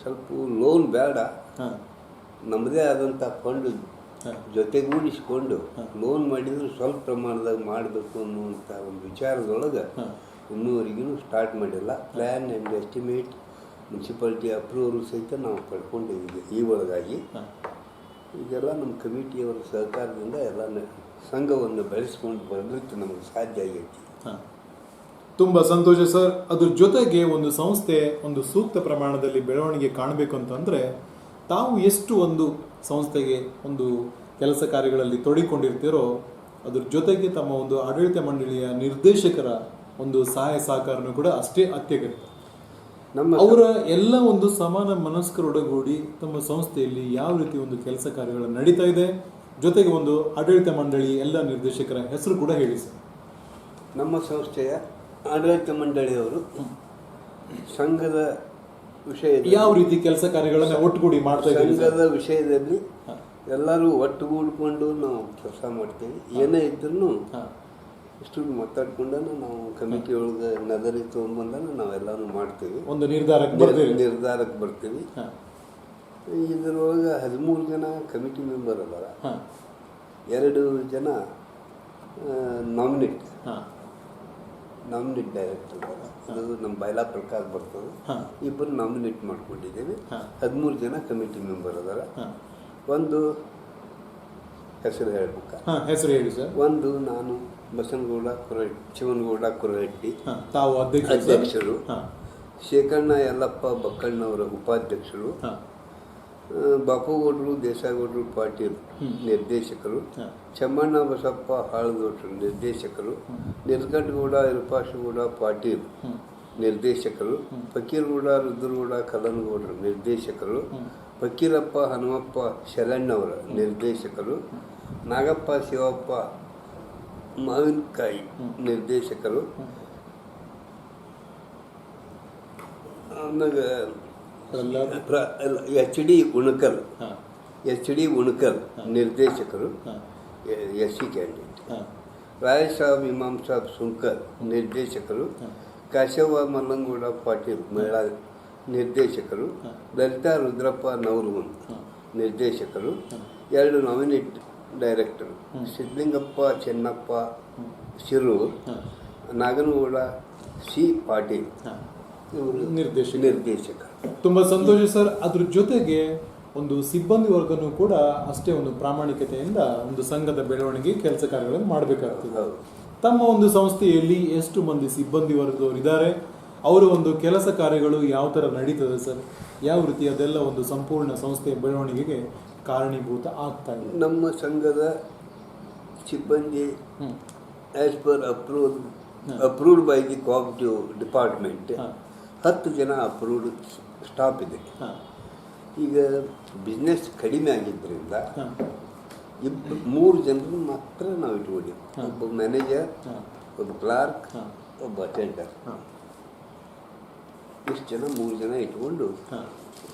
ಸ್ವಲ್ಪ ಲೋನ್ ಬೇಡ, ನಮ್ಮದೇ ಆದಂಥ ಫಂಡ್ ಜೊತೆಗೂಡಿಸಿಕೊಂಡು ಲೋನ್ ಮಾಡಿದ್ರು ಸ್ವಲ್ಪ ಪ್ರಮಾಣದಾಗ ಮಾಡಬೇಕು ಅನ್ನುವಂಥ ಒಂದು ವಿಚಾರದೊಳಗೆ ಇನ್ನೂವರೆಗೂ ಸ್ಟಾರ್ಟ್ ಮಾಡಿಲ್ಲ. Plan and estimate municipality approval ಸಹಿತ ನಾವು ಪಡ್ಕೊಂಡಿದ್ದೀವಿ. ಈ ಒಳಗಾಗಿ ಇದೆಲ್ಲ ನಮ್ಮ ಕಮಿಟಿಯವರ ಸಹಕಾರದಿಂದ ಎಲ್ಲ ಸಂಘವನ್ನು ಬೆಳೆಸ್ಕೊಂಡು ಬರಲಿಕ್ಕೆ ನಮಗೆ ಸಾಧ್ಯ ಆಗೈತಿ.
ತುಂಬ ಸಂತೋಷ ಸರ್. ಅದ್ರ ಜೊತೆಗೆ ಒಂದು ಸಂಸ್ಥೆ ಒಂದು ಸೂಕ್ತ ಪ್ರಮಾಣದಲ್ಲಿ ಬೆಳವಣಿಗೆ ಕಾಣಬೇಕು ಅಂತಂದರೆ ತಾವು ಎಷ್ಟು ಒಂದು ಸಂಸ್ಥೆಗೆ ಒಂದು ಕೆಲಸ ಕಾರ್ಯಗಳಲ್ಲಿ ತೊಡಗಿಕೊಂಡಿರ್ತೀರೋ ಅದ್ರ ಜೊತೆಗೆ ತಮ್ಮ ಒಂದು ಆಡಳಿತ ಮಂಡಳಿಯ ನಿರ್ದೇಶಕರ ಒಂದು ಸಹಾಯ ಸಹಕಾರನೂ ಕೂಡ ಅಷ್ಟೇ ಅತ್ಯಗತ್ಯ. ಅವರ ಎಲ್ಲ ಒಂದು ಸಮಾನ ಮನಸ್ಕರೊಡಗೂಡಿ ತಮ್ಮ ಸಂಸ್ಥೆಯಲ್ಲಿ ಯಾವ ರೀತಿ ಒಂದು ಕೆಲಸ ಕಾರ್ಯಗಳು ನಡೀತಾ ಇದೆ, ಜೊತೆಗೆ ಒಂದು ಆಡಳಿತ ಮಂಡಳಿ ಎಲ್ಲ ನಿರ್ದೇಶಕರ ಹೆಸರು ಕೂಡ ಹೇಳಿ ಸರ್.
ನಮ್ಮ ಸಂಸ್ಥೆಯ ಆಡಳಿತ ಮಂಡಳಿಯವರು ಸಂಘದ ವಿಷಯದಲ್ಲಿ
ಯಾವ ರೀತಿ ಕೆಲಸ ಕಾರ್ಯಗಳನ್ನು ಒಟ್ಟುಗೂಡಿ ಮಾಡ್ತಾ ಇದ್ದಾರೆ?
ಸಂಘದ ವಿಷಯದಲ್ಲಿ ಎಲ್ಲರೂ ಒಟ್ಟುಗೂಡಿಕೊಂಡು ನಾವು ಕೆಲಸ ಮಾಡ್ತೇವೆ. ಏನೇ ಇದ್ರೂ ಇಷ್ಟು ಮಾತಾಡ್ಕೊಂಡ ನಾವು ಕಮಿಟಿ ಒಳಗೆ ನಗರಿ ತೊಗೊಂಬಂದ ನಾವೆಲ್ಲನೂ ಮಾಡ್ತೀವಿ.
ಒಂದು ನಿರ್ಧಾರಕ್ಕೆ
ಬರ್ತೀವಿ. ಇದರೊಳಗೆ 13 ಜನ ಕಮಿಟಿ ಮೆಂಬರ್ ಅದಾರ, 2 ಜನ ನಾಮಿನೇಟ್ ಡೈರೆಕ್ಟರ್ ಅದಾರ. ಅದು ನಮ್ಮ ಬೈಲಾ ಪ್ರಕಾರ ಬರ್ತದೆ. 2 ನಾಮಿನೇಟ್ ಮಾಡ್ಕೊಂಡಿದ್ದೇವೆ. 13 ಜನ ಕಮಿಟಿ ಮೆಂಬರ್ ಅದಾರ. ಒಂದು ಹೆಸರು ಹೇಳ್ಬೇಕಾ?
ಹೆಸರು ಹೇಳಿ ಸರ್.
ಒಂದು ನಾನು ಬಸನಗೌಡ ಶಿವನಗೌಡ ಕುರಹಟ್ಟಿ,
ತಾವು
ಅಧ್ಯಕ್ಷರು. ಶೇಖಣ್ಣ ಯಲ್ಲಪ್ಪ ಬಕ್ಕಣ್ಣವರ ಉಪಾಧ್ಯಕ್ಷರು. ಬಾಪುಗೌಡರು ದೇಸಾಗೌಡರು ಪಾಟೀಲ್ ನಿರ್ದೇಶಕರು. ಚಮ್ಮಣ್ಣ ಬಸಪ್ಪ ಹಾಳಗೌಡರು ನಿರ್ದೇಶಕರು. ನಿರ್ಗಂಟಗೌಡ ಇರುಪಾಶಗೌಡ ಪಾಟೀಲ್ ನಿರ್ದೇಶಕರು. ಫಕೀರಗೌಡ ರುದ್ರಗೌಡ ಕಲ್ಲನಗೌಡರು ನಿರ್ದೇಶಕರು. ಫಕೀರಪ್ಪ ಹನುಮಪ್ಪ ಶರಣವರ ನಿರ್ದೇಶಕರು. ನಾಗಪ್ಪ ಶಿವಪ್ಪ ಮಾವಿನಕಾಯಿ ನಿರ್ದೇಶಕರು. ಆಮೇಲೆ ಎಚ್ ಡಿ ಉಣಕಲ್ ನಿರ್ದೇಶಕರು, SC ಕ್ಯಾಂಡಿಡೇಟ್. ರಾಯ್ ಸಾಬ್ ಇಮಾಮ್ ಸಾಬ್ ಸುಂಕರ್ ನಿರ್ದೇಶಕರು. ಕಾಶವ್ವ ಮಲ್ಲಂಗೌಡ ಪಾಟೀಲ್ ಮಹಿಳಾ ನಿರ್ದೇಶಕರು. ಲಲಿತಾ ರುದ್ರಪ್ಪ ನವಲಗುಂದ್ ನಿರ್ದೇಶಕರು. 2 nominate director, Siddalingappa Chennappa Shirur, Naganagouda C Patil ಇವರು ನಿರ್ದೇಶಕ.
ತುಂಬ ಸಂತೋಷ ಸರ್. ಅದ್ರ ಜೊತೆಗೆ ಒಂದು ಸಿಬ್ಬಂದಿ ವರ್ಗನೂ ಕೂಡ ಅಷ್ಟೇ ಒಂದು ಪ್ರಾಮಾಣಿಕತೆಯಿಂದ ಒಂದು ಸಂಘದ ಬೆಳವಣಿಗೆ ಕೆಲಸ ಕಾರ್ಯಗಳನ್ನು ಮಾಡಬೇಕಾಗ್ತದೆ. ತಮ್ಮ ಒಂದು ಸಂಸ್ಥೆಯಲ್ಲಿ ಎಷ್ಟು ಮಂದಿ ಸಿಬ್ಬಂದಿ ವರ್ಗದವರು ಇದ್ದಾರೆ, ಅವರ ಒಂದು ಕೆಲಸ ಕಾರ್ಯಗಳು ಯಾವ ಥರ ನಡೀತದೆ ಸರ್, ಯಾವ ರೀತಿ ಅದೆಲ್ಲ ಒಂದು ಸಂಪೂರ್ಣ ಸಂಸ್ಥೆಯ ಬೆಳವಣಿಗೆಗೆ ಕಾರಣೀಭೂತ ಆಗ್ತಾ ಇದೆ?
ನಮ್ಮ ಸಂಘದ ಸಿಬ್ಬಂದಿ as per approved by the cooperative department 10 ಜನ ಅಪ್ರೂವ್ಡ್ ಸ್ಟಾಫ್ ಇದೆ. ಈಗ ಬಿಸ್ನೆಸ್ ಕಡಿಮೆ ಆಗಿದ್ದರಿಂದ 3 ಜನರನ್ನು ಮಾತ್ರ ನಾವು ಇಟ್ಕೊಂಡಿದ್ದೀವಿ. ಒಬ್ಬ ಮ್ಯಾನೇಜರ್, ಒಬ್ಬ ಕ್ಲಾರ್ಕ್, ಒಬ್ಬ ಅಟೆಂಡರ್. ಇಷ್ಟು ಜನ 3 ಜನ ಇಟ್ಕೊಂಡು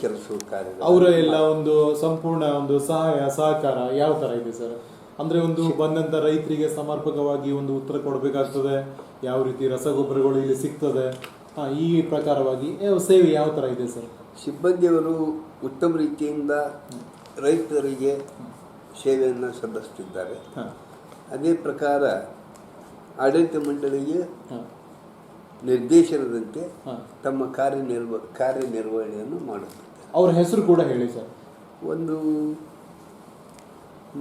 ಕೆಲಸ ಕಾರ್ಯ.
ಅವರ ಎಲ್ಲ ಒಂದು ಸಂಪೂರ್ಣ ಒಂದು ಸಹಾಯ ಸಹಕಾರ ಯಾವ ಥರ ಇದೆ ಸರ್? ಅಂದರೆ ಒಂದು ಬಂದಂಥ ರೈತರಿಗೆ ಸಮರ್ಪಕವಾಗಿ ಒಂದು ಉತ್ತರ ಕೊಡಬೇಕಾಗ್ತದೆ, ಯಾವ ರೀತಿ ರಸಗೊಬ್ಬರಗಳು ಇಲ್ಲಿ ಸಿಗ್ತದೆ, ಈ ಪ್ರಕಾರವಾಗಿ ಸೇವೆ ಯಾವ ಥರ ಇದೆ ಸರ್?
ಸಿಬ್ಬಂದಿಯವರು ಉತ್ತಮ ರೀತಿಯಿಂದ ರೈತರಿಗೆ ಸೇವೆಯನ್ನು ಸಲ್ಲಿಸುತ್ತಿದ್ದಾರೆ. ಅದೇ ಪ್ರಕಾರ ಆಡಳಿತ ಮಂಡಳಿಗೆ ನಿರ್ದೇಶನದಂತೆ
ಹಾಂ.
ತಮ್ಮ ಕಾರ್ಯನಿರ್ವಹಣೆಯನ್ನು ಮಾಡುತ್ತಿದ್ದಾರೆ.
ಅವ್ರ ಹೆಸರು ಕೂಡ ಹೇಳಿ ಸರ್.
ಒಂದು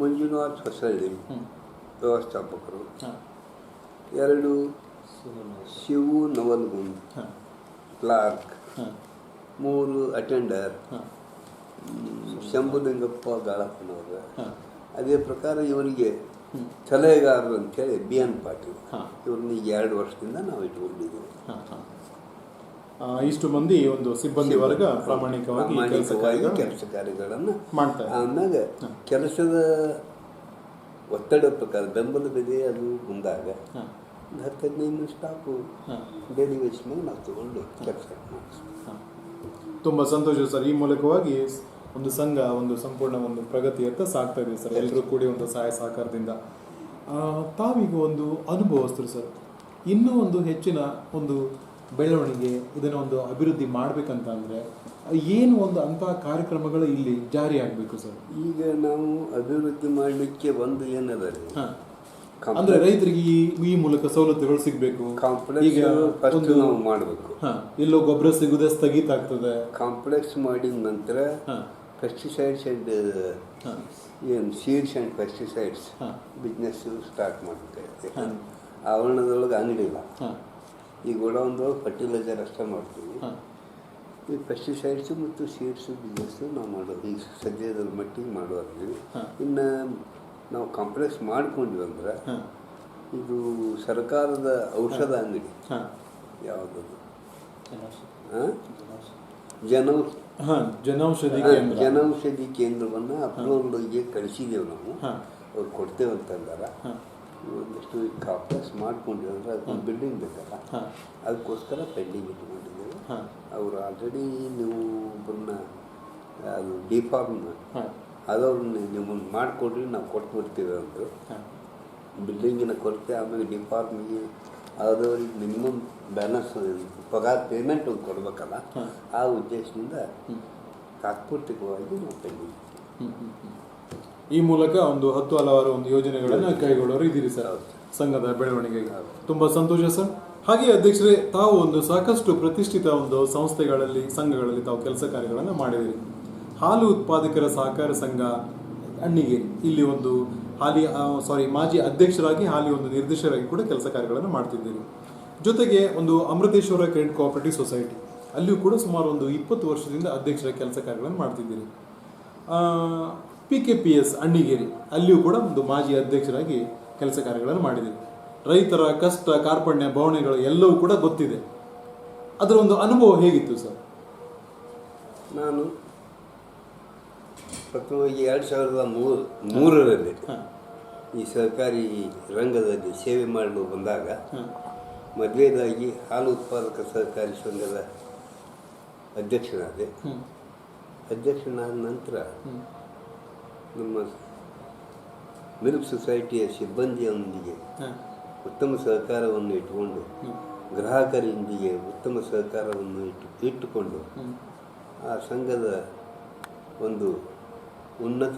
ಮಂಜುನಾಥ್ ಹೊಸಳ್ಳಿ
ಹ್ಮ್.
ವ್ಯವಸ್ಥಾಪಕರು,
ಹಾಂ
2 ಶಿವು ನವಲ್ಗುಂದ್
ಹಾಂ
ಕ್ಲಾರ್ಕ್,
ಹಾಂ
3 ಅಟೆಂಡರ್
ಹಾಂ
ಶಂಭುಲಿಂಗಪ್ಪ ಗಾಳಪ್ಪನವರು.
ಹಾಂ
ಅದೇ ಪ್ರಕಾರ ಇವರಿಗೆ
ಹ್ಮ್.
ಸಲಹೆಗಾರರು ಅಂತೇಳಿ BN ಪಾಟೀಲ್,
ಹಾಂ
ಇವ್ರನ್ನ 2 ವರ್ಷದಿಂದ ನಾವು ಇಟ್ಕೊಂಡಿದ್ದೀವಿ.
ಹಾಂ ಹಾಂ ಇಷ್ಟು ಮಂದಿ ಒಂದು ಸಿಬ್ಬಂದಿ ವರ್ಗ ಪ್ರಾಮಾಣಿಕವಾಗಿ ಕೆಲಸ
ಕೆಲಸ ಕಾರ್ಯಗಳನ್ನು
ಮಾಡ್ತಾರೆ.
ಆಮ್ಯಾಗ ಕೆಲಸದ ಒತ್ತಡ ಪ್ರಕಾರ ಬೆಂಬಲ ಬೆಲೆ ಅದು ಬಂದಾಗ
ಹಾಂ
10-15 ಸ್ಟಾಫು
ಹಾಂ
ಡೈಲಿ ವೇಸ್ ಮೇಲೆ ನಾವು ತಗೊಂಡು ಕೆಲಸ ಮಾಡಿಸ್ತೀವಿ.
ಹಾಂ ತುಂಬ ಸಂತೋಷ ಸರ್. ಈ ಮೂಲಕವಾಗಿ ಒಂದು ಸಂಘ ಒಂದು ಸಂಪೂರ್ಣ ಒಂದು ಪ್ರಗತಿಯತ್ತ ಸಾಗ್ತಾ ಇದೆ ಸರ್, ಎಲ್ಲರೂ ಕೂಡಿ ಒಂದು ಸಹಾಯ ಸಹಕಾರದಿಂದ. ತಾವೀಗ ಒಂದು ಅನುಭವಸ್ಥರು ಸರ್, ಇನ್ನೂ ಒಂದು ಹೆಚ್ಚಿನ ಒಂದು ಬೆಳವಣಿಗೆ, ಇದನ್ನು ಒಂದು ಅಭಿವೃದ್ಧಿ ಮಾಡಬೇಕಂತ ಅಂದರೆ ಏನು ಒಂದು ಅಂತಹ ಕಾರ್ಯಕ್ರಮಗಳು ಇಲ್ಲಿ ಜಾರಿ ಆಗಬೇಕು ಸರ್?
ಈಗ ನಾವು ಅಭಿವೃದ್ಧಿ ಮಾಡಲಿಕ್ಕೆ ಒಂದು ಏನದ
ಹಾಂ, ಅಂದ್ರೆ ರೈತರಿಗೆ ಈ ಮೂಲಕ ಸವಲತ್ತುಗಳು ಸಿಗಬೇಕು.
ಕಾಂಪ್ಲೆಕ್ಸ್ ಫಸ್ಟ್ ನಾವು ಮಾಡಬೇಕು.
ಹಾಂ, ಎಲ್ಲೋ ಗೊಬ್ಬರ ಸಿಗುದೇ ಸ್ಥಗಿತ ಆಗ್ತದೆ.
ಕಾಂಪ್ಲೆಕ್ಸ್ ಮಾಡಿದ ನಂತರ
ಹಾಂ
ಪೆಸ್ಟಿಸೈಡ್ಸ್ ಆ್ಯಂಡ್
ಹಾಂ
ಏನು ಸೀಡ್ಸ್ ಆ್ಯಂಡ್ ಪೆಸ್ಟಿಸೈಡ್ಸ್
ಹಾಂ
ಬಿಸ್ನೆಸ್ಸು ಸ್ಟಾರ್ಟ್ ಮಾಡಬೇಕಾಗುತ್ತೆ. ಆವರಣದೊಳಗೆ ಅಂಗಡಿ ಇಲ್ಲ,
ಹಾಂ
ಈ ಗೋಡೌನ್ದೊಳಗೆ ಫರ್ಟಿಲೈಸರ್ ಅಷ್ಟೇ ಮಾಡ್ತೀವಿ.
ಹಾಂ
ಈ ಪೆಸ್ಟಿಸೈಡ್ಸು ಮತ್ತು ಸೀಡ್ಸು ಬಿಸ್ನೆಸ್ಸು ನಾವು ಮಾಡೋದು ಈಗ ಸದ್ಯದ ಮಟ್ಟಿಗೆ ಮಾಡುವಂತೀವಿ.
ಹಾಂ.
ಇನ್ನು ನಾವು ಕಾಂಪ್ಲೆಕ್ಸ್ ಮಾಡ್ಕೊಂಡ್ವಿ ಅಂದ್ರೆ
ಹಾಂ
ಇದು ಸರ್ಕಾರದ ಔಷಧ ಅಂಗಡಿ
ಹಾಂ
ಯಾವುದದು
ಹಾಂ ಜನೌಷಧಿ ಕೇಂದ್ರ.
ಜನೌಷಧಿ ಕೇಂದ್ರವನ್ನು ಅಪ್ರೂವಲ್ಗೆ ಕಳಿಸಿದ್ದೇವೆ ನಾವು.
ಹಾಂ
ಅವ್ರು ಕೊಡ್ತೇವೆ ಅಂತಂದಾರ.
ಹಾಂ
ಒಂದಷ್ಟು ಕಾಂಪ್ಲೆಕ್ಸ್ ಮಾಡ್ಕೊಂಡ್ವಿ ಅಂದ್ರೆ ಅದಕ್ಕೆ ಬಿಲ್ಡಿಂಗ್ ಬೇಕಲ್ಲ,
ಹಾಂ
ಅದಕ್ಕೋಸ್ಕರ ಪೆಂಡಿಂಗ್ ಇಟ್ಕೊಂಡಿದ್ದೇವೆ.
ಹಾಂ
ಅವರು ಆಲ್ರೆಡಿ ನೀವು ಒಬ್ಬರನ್ನ ಅದು ಡಿಫಾರ್ಮ್
ಹಾಂ
ಅದವ್ರನ್ನ ನೀವು ಮಾಡಿಕೊಡ್ರಿ, ನಾವು ಕೊಟ್ಬಿಡ್ತೀವಿ ಅಂದರು.
ಹಾಂ
ಬಿಲ್ಡಿಂಗಿನ ಕೊರತೆ, ಆಮೇಲೆ ಡಿಫಾರ್ಮಿಗೆ ಆದವ್ರಿಗೆ ಮಿನಿಮಮ್ ಬ್ಯಾಲೆನ್ಸ್ ಪಗಾರ ಪೇಮೆಂಟ್ ಒಂದು ಕೊಡಬೇಕಲ್ಲ,
ಹಾಂ.
ಆ ಉದ್ದೇಶದಿಂದ ತಾತ್ಪೂರ್ತಿಕವಾಗಿ ನಾವು ಪೆಂಡಿಂಗ್.
ಈ ಮೂಲಕ ಒಂದು 10 ಹಲವಾರು ಒಂದು ಯೋಜನೆಗಳನ್ನು ಕೈಗೊಳ್ಳೋರು ಇದ್ದೀರಿ ಸರ್ ಸಂಘದ ಬೆಳವಣಿಗೆಗೆ. ತುಂಬ ಸಂತೋಷ ಸರ್. ಹಾಗೆ ಅಧ್ಯಕ್ಷರೇ, ತಾವು ಒಂದು ಸಾಕಷ್ಟು ಪ್ರತಿಷ್ಠಿತ ಒಂದು ಸಂಸ್ಥೆಗಳಲ್ಲಿ, ಸಂಘಗಳಲ್ಲಿ ತಾವು ಕೆಲಸ ಕಾರ್ಯಗಳನ್ನು ಮಾಡಿದಿರಿ. ಹಾಲು ಉತ್ಪಾದಕರ ಸಹಕಾರ ಸಂಘ ಅಣ್ಣಿಗೇರಿ, ಇಲ್ಲಿ ಒಂದು ಮಾಜಿ ಅಧ್ಯಕ್ಷರಾಗಿ, ಹಾಲಿ ಒಂದು ನಿರ್ದೇಶಕರಾಗಿ ಕೂಡ ಕೆಲಸ ಕಾರ್ಯಗಳನ್ನು ಮಾಡ್ತಿದ್ದೀರಿ. ಜೊತೆಗೆ ಒಂದು ಅಮೃತೇಶ್ವರ ಕ್ರೆಡಿಟ್ ಕೋಆಪರೇಟಿವ್ ಸೊಸೈಟಿ, ಅಲ್ಲಿಯೂ ಕೂಡ ಸುಮಾರು ಒಂದು 20 ವರ್ಷದಿಂದ ಅಧ್ಯಕ್ಷರ ಕೆಲಸ ಕಾರ್ಯಗಳನ್ನು ಮಾಡ್ತಿದ್ದೀರಿ. PKPS ಅಣ್ಣಿಗೇರಿ, ಅಲ್ಲಿಯೂ ಕೂಡ ಒಂದು ಮಾಜಿ ಅಧ್ಯಕ್ಷರಾಗಿ ಕೆಲಸ ಕಾರ್ಯಗಳನ್ನು ಮಾಡಿದ್ದೀರಿ. ರೈತರ ಕಷ್ಟ, ಕಾರ್ಪಣ್ಯ, ಭಾವನೆಗಳು ಎಲ್ಲವೂ ಕೂಡ ಗೊತ್ತಿದೆ. ಅದರ ಒಂದು ಅನುಭವ ಹೇಗಿತ್ತು ಸರ್?
ನಾನು ಪ್ರಥಮವಾಗಿ 2003ರಲ್ಲಿ ಈ ಸಹಕಾರಿ ರಂಗದಲ್ಲಿ ಸೇವೆ ಮಾಡಲು ಬಂದಾಗ ಮೊದಲನೇದಾಗಿ ಹಾಲು ಉತ್ಪಾದಕ ಸಹಕಾರಿ ಸಂಘದ ಅಧ್ಯಕ್ಷನಾದೆ. ಅಧ್ಯಕ್ಷನಾದ ನಂತರ ನಮ್ಮ ಮಿಲ್ಕ್ ಸೊಸೈಟಿಯ ಸಿಬ್ಬಂದಿಯೊಂದಿಗೆ ಉತ್ತಮ ಸಹಕಾರವನ್ನು ಇಟ್ಟುಕೊಂಡು, ಗ್ರಾಹಕರೊಂದಿಗೆ ಉತ್ತಮ ಸಹಕಾರವನ್ನು ಇಟ್ಟುಕೊಂಡು ಆ ಸಂಘದ ಒಂದು ಉನ್ನತ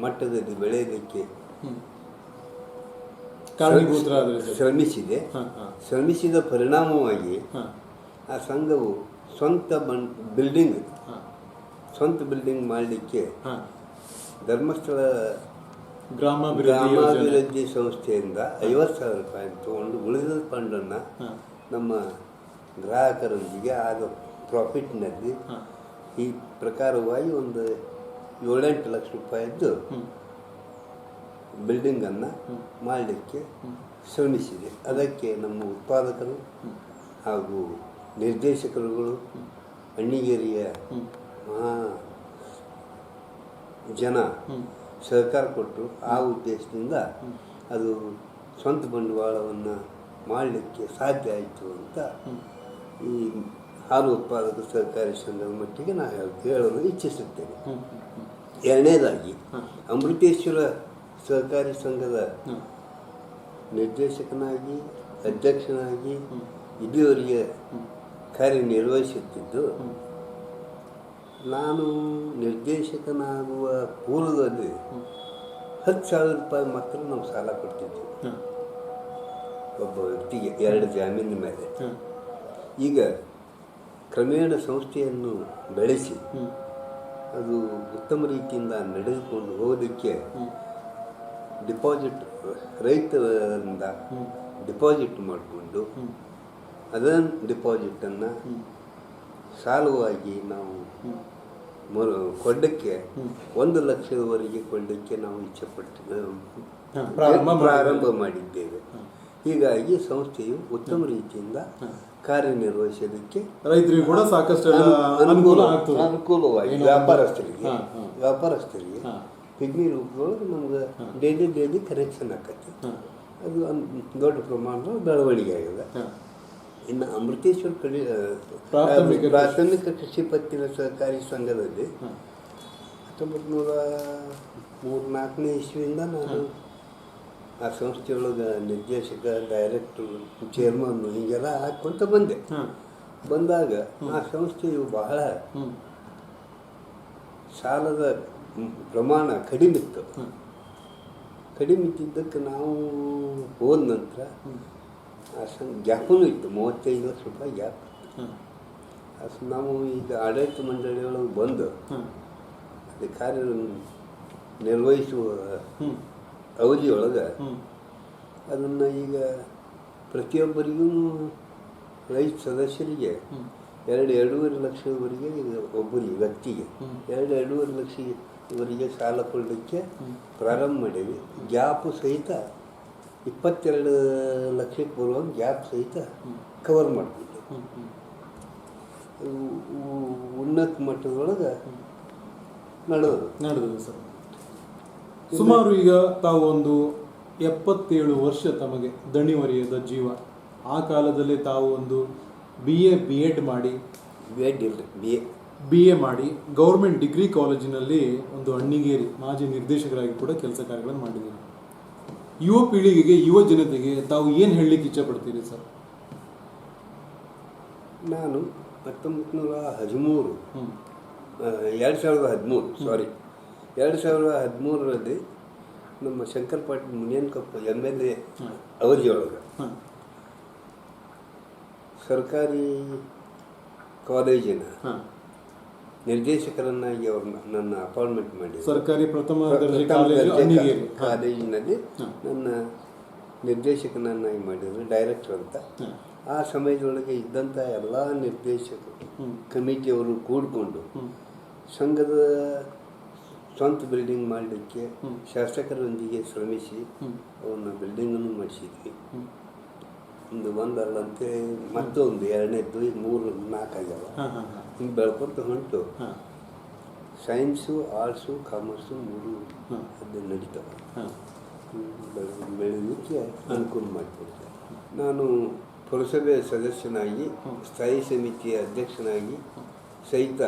ಮಟ್ಟದಲ್ಲಿ ಬೆಳೆಯಲಿಕ್ಕೆ ಶ್ರಮಿಸಿದ ಪರಿಣಾಮವಾಗಿ ಆ ಸಂಘವು ಸ್ವಂತ ಬಿಲ್ಡಿಂಗ್ ಮಾಡಲಿಕ್ಕೆ ಧರ್ಮಸ್ಥಳ ಗ್ರಾಮಾಭಿವೃದ್ಧಿ ಸಂಸ್ಥೆಯಿಂದ 50,000 ರೂಪಾಯಿ ತಗೊಂಡು ಉಳಿದ ಫಂಡನ್ನು ನಮ್ಮ ಗ್ರಾಹಕರೊಂದಿಗೆ ಆದ ಪ್ರಾಫಿಟ್ನಲ್ಲಿ ಈ ಪ್ರಕಾರವಾಗಿ ಒಂದು 7-8 ಲಕ್ಷ ರೂಪಾಯಿದ್ದು ಬಿಲ್ಡಿಂಗನ್ನು ಮಾಡಲಿಕ್ಕೆ ಶ್ರಮಿಸಿದೆ. ಅದಕ್ಕೆ ನಮ್ಮ ಉತ್ಪಾದಕರು ಹಾಗೂ ನಿರ್ದೇಶಕರುಗಳು, ಅಣ್ಣಿಗೇರಿಯ ಜನ ಸಹಕಾರ ಕೊಟ್ಟರು. ಆ ಉದ್ದೇಶದಿಂದ ಅದು ಸ್ವಂತ ಬಂಡವಾಳವನ್ನು ಮಾಡಲಿಕ್ಕೆ ಸಾಧ್ಯ ಆಯಿತು ಅಂತ ಈ ಹಾಲು ಉತ್ಪಾದಕ ಸಹಕಾರಿ ಸಂಘದ ಮಟ್ಟಿಗೆ ನಾನು ಹೇಳಲು ಇಚ್ಛಿಸುತ್ತೇನೆ. ಎರಡನೇದಾಗಿ ಅಮೃತೇಶ್ವರ ಸಹಕಾರಿ ಸಂಘದ ನಿರ್ದೇಶಕನಾಗಿ, ಅಧ್ಯಕ್ಷನಾಗಿ ಇಲ್ಲಿಯವರೆಗೆ ಕಾರ್ಯನಿರ್ವಹಿಸುತ್ತಿದ್ದು, ನಾನು ನಿರ್ದೇಶಕನಾಗುವ ಪೂರ್ವದಲ್ಲಿ 10,000 ರೂಪಾಯಿ ಮಾತ್ರ ನಾವು ಸಾಲ ಕೊಡ್ತಿದ್ವಿ ಒಬ್ಬ ವ್ಯಕ್ತಿಗೆ, 2 ಜಾಮೀನಿನ ಮೇಲೆ. ಈಗ ಕ್ರಮೇಣ ಸಂಸ್ಥೆಯನ್ನು ಬೆಳೆಸಿ ಅದು ಉತ್ತಮ ರೀತಿಯಿಂದ ನಡೆದುಕೊಂಡು ಹೋಗೋದಕ್ಕೆ ಡಿಪಾಸಿಟ್ ರೈತರಿಂದ ಡಿಪಾಸಿಟ್ ಮಾಡಿಕೊಂಡು ಅದನ್ನು ಡಿಪಾಸಿಟನ್ನು ಸಾಲವಾಗಿ ನಾವು ಕೊಳ್ಳಕ್ಕೆ 1 ಲಕ್ಷದವರೆಗೆ ಕೊಳ್ಳಕ್ಕೆ ನಾವು ಪ್ರಾರಂಭ ಮಾಡಿದ್ದೇವೆ. ಹೀಗಾಗಿ ಸಂಸ್ಥೆಯು ಉತ್ತಮ ರೀತಿಯಿಂದ ಕಾರ್ಯನಿರ್ವಹಿಸೋದಕ್ಕೆ
ರೈತರಿಗೆ ಕೂಡ ಸಾಕಷ್ಟು
ಅನುಕೂಲವಾಗಿ ವ್ಯಾಪಾರಸ್ಥರಿಗೆ ಪಿಗ್ಮಿ ರೂಪದೊಳಗೆ ನಮ್ಗೆ ಡೈಲಿ ಕನೆಕ್ಷನ್ ಆಕತಿ. ಅದು ದೊಡ್ಡ ಪ್ರಮಾಣದ ಬೆಳವಣಿಗೆ ಆಗಿದೆ. ಇನ್ನು ಅಮೃತೇಶ್ವರ ಪ್ರಾಥಮಿಕ ಕೃಷಿ ಪತ್ತಿನ ಸಹಕಾರಿ ಸಂಘದಲ್ಲಿ 1934ನೇ ಇಸ್ವಿಯಿಂದ ನಾನು ಆ ಸಂಸ್ಥೆಯೊಳಗೆ ನಿರ್ದೇಶಕ, ಡೈರೆಕ್ಟ್ರು, ಚೇರ್ಮನ್ನು ಹೀಗೆಲ್ಲ ಹಾಕ್ಕೊಂತ ಬಂದಾಗ ಆ ಸಂಸ್ಥೆಯು ಬಹಳ ಸಾಲದ ಪ್ರಮಾಣ ಕಡಿಮೆ ಇತ್ತಿದ್ದಕ್ಕೆ ನಾವು ಹೋದ ನಂತರ ಆ ಗ್ಯಾಪೂ ಇತ್ತು, 35 ಲಕ್ಷ ರೂಪಾಯಿ ಗ್ಯಾಪ್. ನಾವು ಈಗ ಆಡಳಿತ ಮಂಡಳಿಯೊಳಗೆ ಬಂದು ಅದು ಕಾರ್ಯ ನಿರ್ವಹಿಸುವ ಅವಧಿಯೊಳಗೆ ಅದನ್ನು ಈಗ ಪ್ರತಿಯೊಬ್ಬರಿಗೂ ರೈತ ಸದಸ್ಯರಿಗೆ 2-2.5 ಲಕ್ಷದವರೆಗೆ ಒಬ್ಬರಿಗೆ ವ್ಯಕ್ತಿಗೆ 2-2.5 ಲಕ್ಷವರೆಗೆ ಸಾಲ ಕೊಡಲಿಕ್ಕೆ ಪ್ರಾರಂಭ ಮಾಡೀವಿ. ಗ್ಯಾಪು ಸಹಿತ 22 ಲಕ್ಷಕ್ಕೆ ಬರುವ ಗ್ಯಾಪ್ ಸಹಿತ ಕವರ್ ಮಾಡ್ತಿದ್ದೆ. ಉನ್ನತ ಮಟ್ಟದೊಳಗೆ
ನಡೆದದು ಸರ್. ಸುಮಾರು ಈಗ ತಾವು ಒಂದು 77 ವರ್ಷ ತಮಗೆ ದಣಿವರಿಯದ ಜೀವ. ಆ ಕಾಲದಲ್ಲಿ ತಾವು ಒಂದು BA ಮಾಡಿ BA ಮಾಡಿ ಗೌರ್ಮೆಂಟ್ ಡಿಗ್ರಿ ಕಾಲೇಜಿನಲ್ಲಿ ಒಂದು ಅಣ್ಣಿಗೇರಿ ಮಾಜಿ ನಿರ್ದೇಶಕರಾಗಿ ಕೂಡ ಕೆಲಸ ಕಾರ್ಯಗಳನ್ನು ಮಾಡಿದ್ದೀರಿ. ಯುವ ಪೀಳಿಗೆಗೆ, ಯುವ ಜನತೆಗೆ ತಾವು ಏನು ಹೇಳಲಿಕ್ಕೆ ಇಚ್ಛಪಡ್ತೀರಿ ಸರ್?
ನಾನು 2013 ನಮ್ಮ ಶಂಕರ್ ಪಾಟೀಲ್ ಮುನಿಯನ್ಕೊಪ್ಪ MLA ಅವಧಿಯೊಳಗೆ ಸರ್ಕಾರಿ ಕಾಲೇಜಿನ ನಿರ್ದೇಶಕರನ್ನಾಗಿ ನನ್ನ ಅಪಾಯಿಂಟ್ಮೆಂಟ್ ಮಾಡಿ
ಸರ್ಕಾರಿ ಪ್ರಥಮ ದರ್ಜೆ
ಕಾಲೇಜಿನಲ್ಲಿ ನನ್ನ ನಿರ್ದೇಶಕನನ್ನಾಗಿ ಮಾಡಿದ್ರು, ಡೈರೆಕ್ಟರ್ ಅಂತ. ಆ ಸಮಯದೊಳಗೆ ಇದ್ದಂಥ ಎಲ್ಲ ನಿರ್ದೇಶಕರು ಕಮಿಟಿಯವರು ಕೂಡಿಕೊಂಡು ಸಂಘದ ಸ್ವಂತ ಬಿಲ್ಡಿಂಗ್ ಮಾಡಲಿಕ್ಕೆ ಶಾಸಕರೊಂದಿಗೆ ಶ್ರಮಿಸಿ ಅವನ್ನ ಬಿಲ್ಡಿಂಗನ್ನು ಮಾಡಿಸಿದ್ವಿ. ಒಂದಲ್ಲಂತೆ ಮತ್ತೊಂದು, ಎರಡನೇದ್ದು, 3, 4 ಆಗ್ಯಾವ. ಹಿಂಗೆ ಬೆಳ್ಕೊತ ಹೊಂಟು ಸೈನ್ಸು, ಆರ್ಟ್ಸು, ಕಾಮರ್ಸು 3 ಅದು ನಡೀತವೆ. ಬೆಳೆಯಲಿಕ್ಕೆ ಅನುಕೂಲ ಮಾಡಿಕೊಡ್ತಾರೆ. ನಾನು ಪುರಸಭೆ ಸದಸ್ಯನಾಗಿ, ಸ್ಥಾಯಿ ಸಮಿತಿಯ ಅಧ್ಯಕ್ಷನಾಗಿ ಸಹಿತ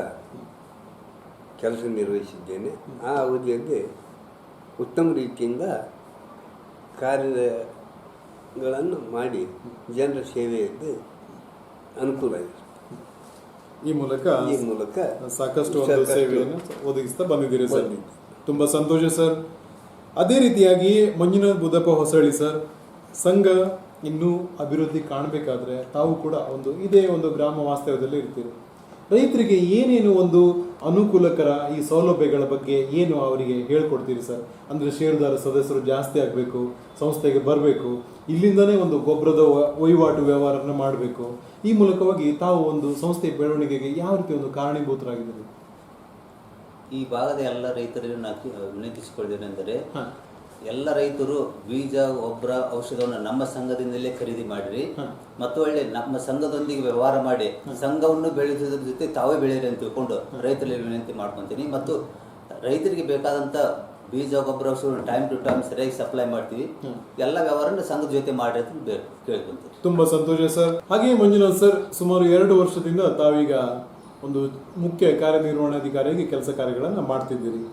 ಕೆಲಸ ನಿರ್ವಹಿಸಿದ್ದೇನೆ. ಆ ಅವಧಿಯಲ್ಲಿ ಉತ್ತಮ ರೀತಿಯಿಂದ ಕಾರ್ಯಗಳನ್ನು ಮಾಡಿ ಜನರ ಸೇವೆಯಲ್ಲಿ ಅನುಕೂಲ ಆಗಿದೆ.
ಈ ಮೂಲಕ ಸಾಕಷ್ಟು ಸೇವೆಯನ್ನು ಒದಗಿಸ್ತಾ ಬಂದಿದ್ದೀರಿ ಸರ್. ತುಂಬ ಸಂತೋಷ ಸರ್. ಅದೇ ರೀತಿಯಾಗಿ ಮಂಜುನಾಥ್ ಬುದ್ದಪ್ಪ ಹೊಸಳ್ಳಿ ಸರ್, ಸಂಘ ಇನ್ನೂ ಅಭಿವೃದ್ಧಿ ಕಾಣಬೇಕಾದ್ರೆ ತಾವು ಕೂಡ ಇದೇ ಒಂದು ಗ್ರಾಮ ವಾಸ್ತವ್ಯದಲ್ಲಿ ಇರ್ತೀರಿ. ರೈತರಿಗೆ ಏನೇನು ಒಂದು ಅನುಕೂಲಕರ ಈ ಸೌಲಭ್ಯಗಳ ಬಗ್ಗೆ ಏನು ಅವರಿಗೆ ಹೇಳ್ಕೊಡ್ತೀರಿ ಸರ್? ಅಂದರೆ ಷೇರುದಾರ ಸದಸ್ಯರು ಜಾಸ್ತಿ ಆಗಬೇಕು, ಸಂಸ್ಥೆಗೆ ಬರಬೇಕು, ಇಲ್ಲಿಂದನೇ ಒಂದು ಗೊಬ್ಬರದ ವಹಿವಾಟು ವ್ಯವಹಾರನ ಮಾಡಬೇಕು. ಈ ಮೂಲಕವಾಗಿ ತಾವು ಒಂದು ಸಂಸ್ಥೆಯ ಬೆಳವಣಿಗೆಗೆ ಯಾವ ರೀತಿ ಒಂದು ಕಾರಣೀಭೂತರಾಗಿದ್ದೀರಿ?
ಈ ಭಾಗದ ಎಲ್ಲ ರೈತರಿಗೆ ನಾನು ವಿನಂತಿಸಿಕೊಳ್ಳೇನೆಂದರೆ, ಎಲ್ಲ ರೈತರು ಬೀಜ, ಗೊಬ್ಬರ, ಔಷಧವನ್ನು ನಮ್ಮ ಸಂಘದಿಂದಲೇ ಖರೀದಿ ಮಾಡಿರಿ ಮತ್ತು ಒಳ್ಳೆ ನಮ್ಮ ಸಂಘದೊಂದಿಗೆ ವ್ಯವಹಾರ ಮಾಡಿ ಸಂಘವನ್ನು ಬೆಳೆಸೋದ್ರ ಜೊತೆ ತಾವೇ ಬೆಳೀರಿ ಅಂತ ತಿಳ್ಕೊಂಡು ರೈತರಲ್ಲಿ ವಿನಂತಿ ಮಾಡ್ಕೊತೀನಿ. ಮತ್ತು ರೈತರಿಗೆ ಬೇಕಾದಂಥ ಬೀಜ, ಗೊಬ್ಬರ, ಔಷಧ ಟೈಮ್ ಟು ಟೈಮ್ ಸರಿಯಾಗಿ ಸಪ್ಲೈ ಮಾಡ್ತೀವಿ. ಎಲ್ಲ ವ್ಯವಹಾರ ಸಂಘದ ಜೊತೆ ಮಾಡಿ ಅಂತ ಕೇಳ್ಕೊಂತೀವಿ.
ತುಂಬ ಸಂತೋಷ ಸರ್. ಹಾಗೆಯೇ ಮಂಜುನಾಥ್ ಸರ್, ಸುಮಾರು 2 ವರ್ಷದಿಂದ ತಾವೀಗ ಒಂದು ಮುಖ್ಯ ಕಾರ್ಯನಿರ್ವಹಣಾಧಿಕಾರಿಯಾಗಿ ಕೆಲಸ ಕಾರ್ಯಗಳನ್ನು ಮಾಡ್ತಿದ್ದೀರಿ.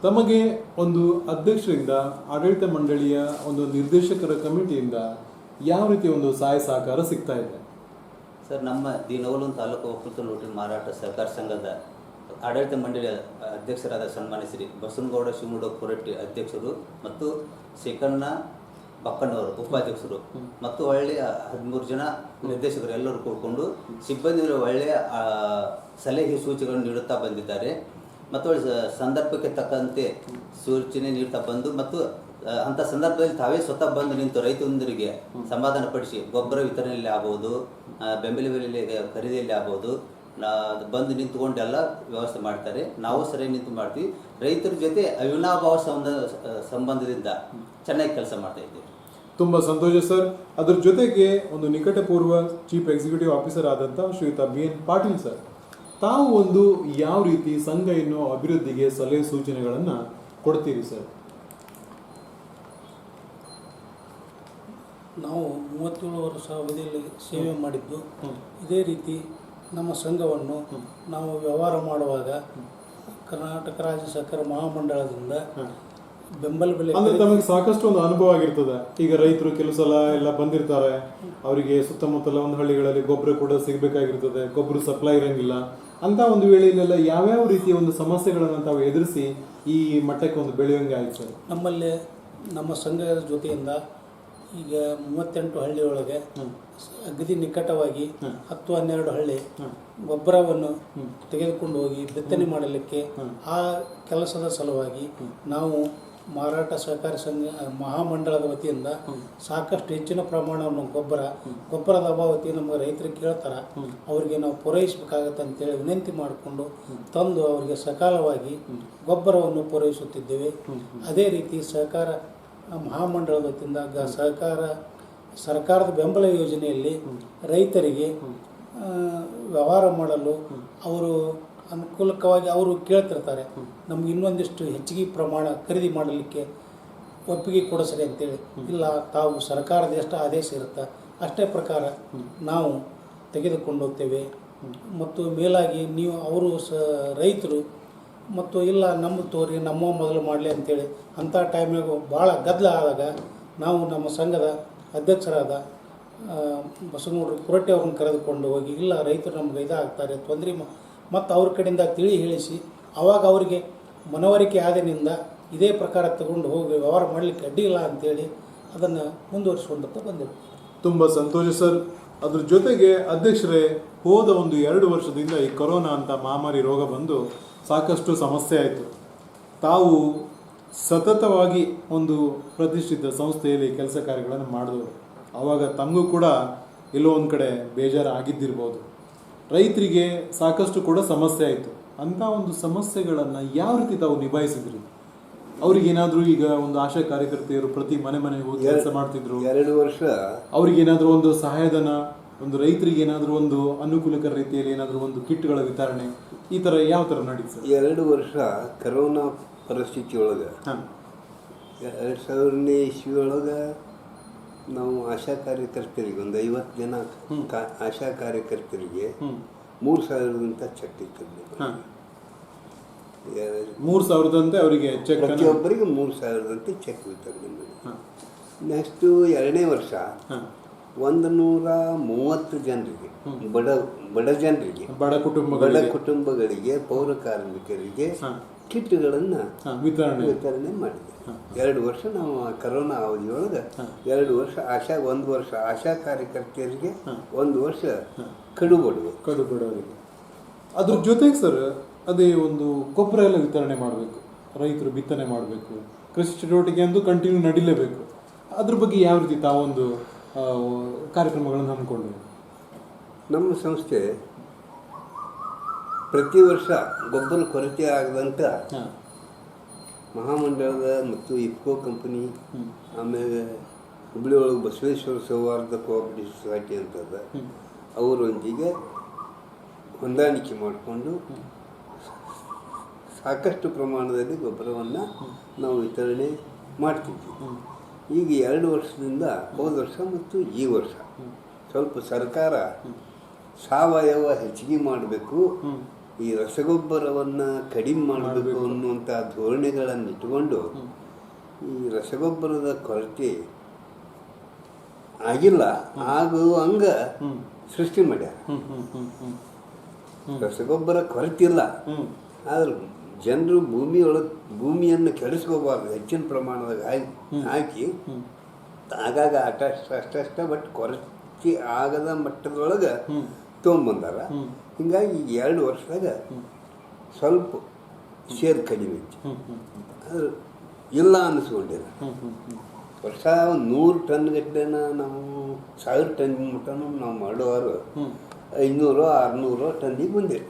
ತಮಗೆ ಒಂದು ಅಧ್ಯಕ್ಷರಿಂದ, ಆಡಳಿತ ಮಂಡಳಿಯ ಒಂದು ನಿರ್ದೇಶಕರ ಕಮಿಟಿಯಿಂದ ಯಾವ ರೀತಿ ಒಂದು ಸಹಾಯ ಸಹಕಾರ ಸಿಗ್ತಾ ಇದೆ
ಸರ್? ನಮ್ಮ ದಿ ನವಲಗುಂದ ತಾಲೂಕು ಒಕ್ಕೂಟ ಲೋಟರಿ ಮಾರಾಟ ಸಹಕಾರ ಸಂಘದ ಆಡಳಿತ ಮಂಡಳಿಯ ಅಧ್ಯಕ್ಷರಾದ ಸನ್ಮಾನ್ಯ ಶ್ರೀ ಬಸವನಗೌಡ ಶಿವಮೂಡ ಕೊರಟ್ಟಿ ಅಧ್ಯಕ್ಷರು ಮತ್ತು ಶೇಖಣ್ಣ ಬಕ್ಕಣ್ಣವರು ಉಪಾಧ್ಯಕ್ಷರು ಮತ್ತು ಒಳ್ಳೆಯ 13 ಜನ ನಿರ್ದೇಶಕರು ಎಲ್ಲರೂ ಕೂಡಿಕೊಂಡು ಸಿಬ್ಬಂದಿಗಳು ಒಳ್ಳೆಯ ಸಲಹೆ ಸೂಚನೆಗಳನ್ನು ನೀಡುತ್ತಾ ಬಂದಿದ್ದಾರೆ ಮತ್ತು ಸಂದರ್ಭಕ್ಕೆ ತಕ್ಕಂತೆ ಸೂಚನೆ ನೀಡ್ತಾ ಬಂದು ಮತ್ತು ಅಂಥ ಸಂದರ್ಭದಲ್ಲಿ ತಾವೇ ಸ್ವತಃ ಬಂದು ನಿಂತು ರೈತಂದರಿಗೆ ಸಮಾಧಾನಪಡಿಸಿ ಗೊಬ್ಬರ ವಿತರಣೆಯಲ್ಲಿ ಆಗ್ಬೋದು, ಬೆಂಬಲ ಬೆಲೆಯಲ್ಲಿ ಖರೀದಿಯಲ್ಲಿ ಆಗ್ಬೋದು, ಬಂದು ನಿಂತುಕೊಂಡೆಲ್ಲ ವ್ಯವಸ್ಥೆ ಮಾಡ್ತಾರೆ. ನಾವು ಸರಿ ನಿಂತು ಮಾಡ್ತೀವಿ. ರೈತರ ಜೊತೆ ಅವಿನಾಭಾವ ಸಂಬಂಧದಿಂದ ಚೆನ್ನಾಗಿ ಕೆಲಸ ಮಾಡ್ತಾ ಇದ್ದೀವಿ.
ತುಂಬ ಸಂತೋಷ ಸರ್. ಅದ್ರ ಜೊತೆಗೆ ಒಂದು ನಿಕಟಪೂರ್ವ ಚೀಫ್ ಎಕ್ಸಿಕ್ಯೂಟಿವ್ ಆಫೀಸರ್ ಆದಂಥ ಶ್ರೀಯುತ BN ಪಾಟೀಲ್ ಸರ್, ತಾವು ಒಂದು ಯಾವ ರೀತಿ ಸಂಘ ಎನ್ನುವ ಅಭಿವೃದ್ಧಿಗೆ ಸಲಹೆ ಸೂಚನೆಗಳನ್ನು ಕೊಡ್ತೀರಿ ಸರ್?
ನಾವು 37 ವರ್ಷ ಅವಧಿಯಲ್ಲಿ ಸೇವೆ ಮಾಡಿದ್ದು, ಇದೇ ರೀತಿ ನಮ್ಮ ಸಂಘವನ್ನು ನಾವು ವ್ಯವಹಾರ ಮಾಡುವಾಗ ಕರ್ನಾಟಕ ರಾಜ್ಯ ಸಹಕಾರ ಮಹಾಮಂಡಳದಿಂದ ಬೆಂಬಲ ಬೆಲೆ
ಅಂದ್ರೆ ತಮಗೆ ಸಾಕಷ್ಟು ಒಂದು ಅನುಭವ ಆಗಿರ್ತದೆ. ಈಗ ರೈತರು ಕೆಲವು ಸಲ ಎಲ್ಲ ಬಂದಿರ್ತಾರೆ, ಅವರಿಗೆ ಸುತ್ತಮುತ್ತಲ ಒಂದು ಹಳ್ಳಿಗಳಲ್ಲಿ ಗೊಬ್ಬರ ಕೂಡ ಸಿಗಬೇಕಾಗಿರ್ತದೆ, ಗೊಬ್ಬರ ಸಪ್ಲೈ ಇರಂಗಿಲ್ಲ. ಅಂತ ಒಂದು ವೇಳೆಯಲ್ಲೆಲ್ಲ ಯಾವ್ಯಾವ ರೀತಿಯ ಒಂದು ಸಮಸ್ಯೆಗಳನ್ನು ತಾವು ಎದುರಿಸಿ ಈ ಮಟ್ಟಕ್ಕೆ ಒಂದು ಬೆಳೆಯೋಂಗೆ ಆಯ್ತು ಸರ್?
ನಮ್ಮಲ್ಲಿ ನಮ್ಮ ಸಂಘದ ಜೊತೆಯಿಂದ ಈಗ 38 ಹಳ್ಳಿಯೊಳಗೆ ಅಗದಿ ನಿಕಟವಾಗಿ 10-12 ಹಳ್ಳಿ ಗೊಬ್ಬರವನ್ನು ತೆಗೆದುಕೊಂಡು ಹೋಗಿ ಬಿತ್ತನೆ ಮಾಡಲಿಕ್ಕೆ ಆ ಕೆಲಸದ ಸಲುವಾಗಿ ನಾವು ಮಾರಾಟ ಸಹಕಾರಿ ಸಂಘ ಮಹಾಮಂಡಳದ ವತಿಯಿಂದ ಸಾಕಷ್ಟು ಹೆಚ್ಚಿನ ಪ್ರಮಾಣವನ್ನು ಗೊಬ್ಬರದ ಅಭಾವತಿ ನಮ್ಮ ರೈತರಿಗೆ ಕೇಳ್ತಾರೆ, ಅವರಿಗೆ ನಾವು ಪೂರೈಸಬೇಕಾಗತ್ತೆ ಅಂತೇಳಿ ವಿನಂತಿ ಮಾಡಿಕೊಂಡು ತಂದು ಅವರಿಗೆ ಸಕಾಲವಾಗಿ ಗೊಬ್ಬರವನ್ನು ಪೂರೈಸುತ್ತಿದ್ದೇವೆ. ಅದೇ ರೀತಿ ಸಹಕಾರ ಮಹಾಮಂಡಳದ ವತಿಯಿಂದ ಸರ್ಕಾರದ ಬೆಂಬಲ ಯೋಜನೆಯಲ್ಲಿ ರೈತರಿಗೆ ವ್ಯವಹಾರ ಮಾಡಲು ಅವರು ಅನುಕೂಲಕವಾಗಿ ಅವರು ಕೇಳ್ತಿರ್ತಾರೆ, ನಮ್ಗೆ ಇನ್ನೊಂದಿಷ್ಟು ಹೆಚ್ಚಿಗೆ ಪ್ರಮಾಣ ಖರೀದಿ ಮಾಡಲಿಕ್ಕೆ ಒಪ್ಪಿಗೆ ಕೊಡಿಸ್ರಿ ಅಂತೇಳಿ. ಇಲ್ಲ, ತಾವು ಸರ್ಕಾರದ ಎಷ್ಟು ಆದೇಶ ಇರುತ್ತೆ ಅಷ್ಟೇ ಪ್ರಕಾರ ನಾವು ತೆಗೆದುಕೊಂಡು ಹೋಗ್ತೇವೆ. ಮತ್ತು ಮೇಲಾಗಿ ನೀವು ಅವರು ರೈತರು ಮತ್ತು ಇಲ್ಲ ನಮ್ಮದು ತೋರಿ ನಮ್ಮ ಮೊದಲು ಮಾಡಲಿ ಅಂತೇಳಿ ಅಂಥ ಟೈಮ್ನಾಗ ಭಾಳ ಗದ್ದಲ ಆದಾಗ ನಾವು ನಮ್ಮ ಸಂಘದ ಅಧ್ಯಕ್ಷರಾದ ಬಸವನಗೌಡರು ಕುರಟ್ಟಿ ಅವ್ರನ್ನ ಕರೆದುಕೊಂಡು ಹೋಗಿ, ಇಲ್ಲ ರೈತರು ನಮ್ಗೆ ಇದಾಗ್ತಾರೆ ತೊಂದರೆ ಮತ್ತು ಅವ್ರ ಕಡೆಯಿಂದ ತಿಳಿ ಹೇಳಿಸಿ ಆವಾಗ ಅವರಿಗೆ ಮನವರಿಕೆ ಆದಿನಿಂದ ಇದೇ ಪ್ರಕಾರ ತಗೊಂಡು ಹೋಗಿ ವ್ಯವಹಾರ ಮಾಡಲಿಕ್ಕೆ ಅಡ್ಡಿಲ್ಲ ಅಂತೇಳಿ ಅದನ್ನು ಮುಂದುವರಿಸ್ಕೊಂಡಂತ ಬಂದೆವು.
ತುಂಬ ಸಂತೋಷ ಸರ್. ಅದ್ರ ಜೊತೆಗೆ ಅಧ್ಯಕ್ಷರೇ, ಹೋದ ಒಂದು 2 ವರ್ಷದಿಂದ ಈ ಕೊರೋನಾ ಅಂತ ಮಹಾಮಾರಿ ರೋಗ ಬಂದು ಸಾಕಷ್ಟು ಸಮಸ್ಯೆ ಆಯಿತು. ತಾವು ಸತತವಾಗಿ ಒಂದು ಪ್ರತಿಷ್ಠಿತ ಸಂಸ್ಥೆಯಲ್ಲಿ ಕೆಲಸ ಕಾರ್ಯಗಳನ್ನು ಮಾಡಿದವರು. ಆವಾಗ ತಮಗೂ ಕೂಡ ಎಲ್ಲೋ ಒಂದು ಕಡೆ ಬೇಜಾರು ಆಗಿದ್ದಿರ್ಬೋದು. ರೈತರಿಗೆ ಸಾಕಷ್ಟು ಕೂಡ ಸಮಸ್ಯೆ ಆಯಿತು. ಅಂಥ ಒಂದು ಸಮಸ್ಯೆಗಳನ್ನು ಯಾವ ರೀತಿ ತಾವು ನಿಭಾಯಿಸಿದ್ರಿ? ಅವ್ರಿಗೇನಾದರೂ ಈಗ ಒಂದು ಆಶಾ ಕಾರ್ಯಕರ್ತೆಯರು ಪ್ರತಿ ಮನೆ ಹೋಗಿ ಕೆಲಸ ಮಾಡ್ತಿದ್ರು,
2 ವರ್ಷ
ಅವ್ರಿಗೇನಾದರೂ ಒಂದು ಸಹಾಯಧನ, ಒಂದು ರೈತರಿಗೆ ಏನಾದರೂ ಒಂದು ಅನುಕೂಲಕರ ರೀತಿಯಲ್ಲಿ ಏನಾದರೂ ಒಂದು ಕಿಟ್ಗಳ ವಿತರಣೆ, ಈ ಥರ ಯಾವ ಥರ ನಡೀತು ಸರ್?
2 ವರ್ಷ ಕರೋನಾ ಪರಿಸ್ಥಿತಿ ಒಳಗೆ 2000ನೇ ಇಸ್ವಿ ಒಳಗೆ ನಾವು ಆಶಾ ಕಾರ್ಯಕರ್ತರಿಗೆ ಒಂದು 50 ಜನ ಆಶಾ ಕಾರ್ಯಕರ್ತರಿಗೆ 3,000 ಚೆಕ್ ಇಟ್ಟಿದ್ದೆ.
3,000 ಅವರಿಗೆ ಚೆಕ್,
ಪ್ರತಿಯೊಬ್ಬರಿಗೆ 3,000 ಚೆಕ್ ವಿತರಣೆ ಮಾಡಿ. ನೆಕ್ಸ್ಟು 2ನೇ ವರ್ಷ 130 ಜನರಿಗೆ, ಬಡ ಜನರಿಗೆ, ಬಡ ಕುಟುಂಬಗಳಿಗೆ, ಪೌರ ಕಾರ್ಮಿಕರಿಗೆ ಕಿಟ್ಗಳನ್ನು ವಿತರಣೆ ಮಾಡಿದೆ. 2 ವರ್ಷ ನಾವು ಕರೋನಾ ಅವಧಿಯೊಳಗೆ 2 ವರ್ಷ 1 ವರ್ಷ ಆಶಾ ಕಾರ್ಯಕರ್ತೆಯರಿಗೆ, 1 ವರ್ಷ ಕಡುಬಡವರಿಗೆ.
ಅದ್ರ ಜೊತೆಗೆ ಸರ್, ಅದೇ ಒಂದು ಗೊಬ್ಬರ ಎಲ್ಲ ವಿತರಣೆ ಮಾಡಬೇಕು, ರೈತರು ಬಿತ್ತನೆ ಮಾಡಬೇಕು, ಕೃಷಿ ಚಟುವಟಿಕೆ ಅಂದು ಕಂಟಿನ್ಯೂ ನಡೀಲೇಬೇಕು. ಅದ್ರ ಬಗ್ಗೆ ಯಾವ ರೀತಿ ತಾವೊಂದು ಕಾರ್ಯಕ್ರಮಗಳನ್ನು ಹಮ್ಮಿಕೊಂಡು?
ನಮ್ಮ ಸಂಸ್ಥೆ ಪ್ರತಿ ವರ್ಷ ಗೊಬ್ಬರ ಕೊರತೆ ಆಗದಂತ ಮಹಾಮಂಡಳದ ಮತ್ತು ಇಫ್ಕೋ ಕಂಪನಿ, ಆಮೇಲೆ ಹುಬ್ಬಳ್ಳಿ ಒಳಗೆ ಬಸವೇಶ್ವರ ಸೌಹಾರ್ದ ಕೋಆಪರೇಟಿವ್ ಸೊಸೈಟಿ ಅಂತದ, ಅವರೊಂದಿಗೆ ಹೊಂದಾಣಿಕೆ ಮಾಡಿಕೊಂಡು ಸಾಕಷ್ಟು ಪ್ರಮಾಣದಲ್ಲಿ ಗೊಬ್ಬರವನ್ನು ನಾವು ವಿತರಣೆ ಮಾಡ್ತಿದ್ವಿ. ಈಗ 2 ವರ್ಷದಿಂದ, ಹೋದ ವರ್ಷ ಮತ್ತು ಈ ವರ್ಷ ಸ್ವಲ್ಪ ಸರ್ಕಾರ ಸಾವಯವ ಹೆಚ್ಚಿಗೆ ಮಾಡಬೇಕು, ಈ ರಸಗೊಬ್ಬರವನ್ನು ಕಡಿಮೆ ಮಾಡಬೇಕು ಅನ್ನುವಂಥ ಧೋರಣೆಗಳನ್ನು ಇಟ್ಟುಕೊಂಡು ಈ ರಸಗೊಬ್ಬರದ ಕೊರತೆ ಆಗಿಲ್ಲ, ಆಗುವಂಗ ಸೃಷ್ಟಿ ಮಾಡ್ಯಾರ. ರಸಗೊಬ್ಬರ ಕೊರತೆ ಇಲ್ಲ, ಆದ್ರೆ ಜನರು ಭೂಮಿಯನ್ನು ಕೆಡಿಸ್ಕೋಬಾರ್ದು, ಹೆಚ್ಚಿನ ಪ್ರಮಾಣದಾಗ ಹಾಕಿ ಆಗಾಗ ಅಷ್ಟಷ್ಟ ಬಟ್ ಕೊರತೆ ಆಗದ ಮಟ್ಟದೊಳಗೆ ತೊಗೊಂಬಂದಾರ. ಹಿಂಗಾಗಿ ಈ 2 ವರ್ಷದಾಗ ಸ್ವಲ್ಪ ಶೇರ್ ಕಡಿಮೆ ಐತಿ. ಅದು ಇಲ್ಲ ಅನ್ನಿಸ್ಕೊಂಡಿಲ್ಲ. ವರ್ಷ 100 ಟನ್ ಗಟ್ಟಲೆನ ನಾವು 1000 ಟನ್ ಮಟ್ಟನೂ ನಾವು ಮಾಡುವರು 500 600 ಟನ್ನಿಗೆ ಬಂದಿರಿ.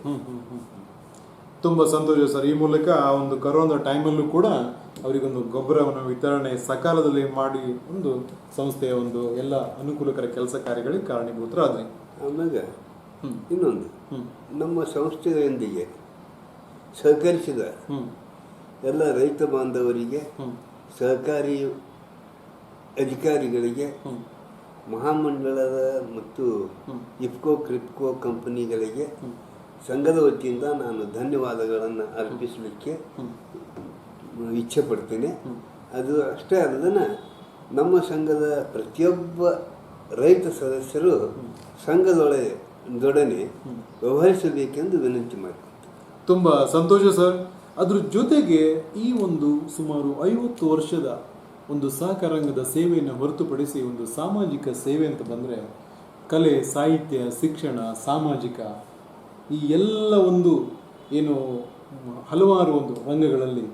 ತುಂಬ ಸಂತೋಷ ಸರ್. ಈ ಮೂಲಕ ಆ ಒಂದು ಕರೋನಾ ಟೈಮಲ್ಲೂ ಕೂಡ ಅವರಿಗೊಂದು ಗೊಬ್ಬರವನ್ನು ವಿತರಣೆ ಸಕಾಲದಲ್ಲಿ ಮಾಡಿ ಒಂದು ಸಂಸ್ಥೆಯ ಒಂದು ಎಲ್ಲ ಅನುಕೂಲಕರ ಕೆಲಸ ಕಾರ್ಯಗಳಿಗೆ ಕಾರಣೀಭೂತರಾದ್ರಿ.
ಆಮ್ಯಾಗ ಇನ್ನೊಂದು ನಮ್ಮ ಸಂಸ್ಥೆಯೊಂದಿಗೆ ಸಹಕರಿಸಿದ ಎಲ್ಲ ರೈತ ಬಾಂಧವರಿಗೆ, ಸಹಕಾರಿ ಅಧಿಕಾರಿಗಳಿಗೆ, ಮಹಾಮಂಡಳದ ಮತ್ತು ಇಫ್ಕೋ ಕ್ರಿಪ್ಕೋ ಕಂಪನಿಗಳಿಗೆ ಸಂಘದ ವತಿಯಿಂದ ನಾನು ಧನ್ಯವಾದಗಳನ್ನು ಅರ್ಪಿಸಲಿಕ್ಕೆ ಇಚ್ಛೆ ಪಡ್ತೇನೆ. ಅದು ಅಷ್ಟೇ ಅಲ್ಲದೆ ನಮ್ಮ ಸಂಘದ ಪ್ರತಿಯೊಬ್ಬ ರೈತ ಸದಸ್ಯರು ಸಂಘದೊಡನೆ ವ್ಯವಹರಿಸಬೇಕೆಂದು ವಿನಂತಿ ಮಾಡ್ತೀನಿ.
ತುಂಬ ಸಂತೋಷ ಸರ್. ಅದ್ರ ಜೊತೆಗೆ ಈ ಒಂದು ಸುಮಾರು 50 ವರ್ಷದ ಒಂದು ಸಹಕಾರ ರಂಗದ ಸೇವೆಯನ್ನು ಹೊರತುಪಡಿಸಿ ಒಂದು ಸಾಮಾಜಿಕ ಸೇವೆ ಅಂತ ಬಂದರೆ ಕಲೆ, ಸಾಹಿತ್ಯ, ಶಿಕ್ಷಣ, ಸಾಮಾಜಿಕ ಈ ಎಲ್ಲ ಒಂದು ಏನು ಹಲವಾರು ಒಂದು ರಂಗಗಳಲ್ಲಿ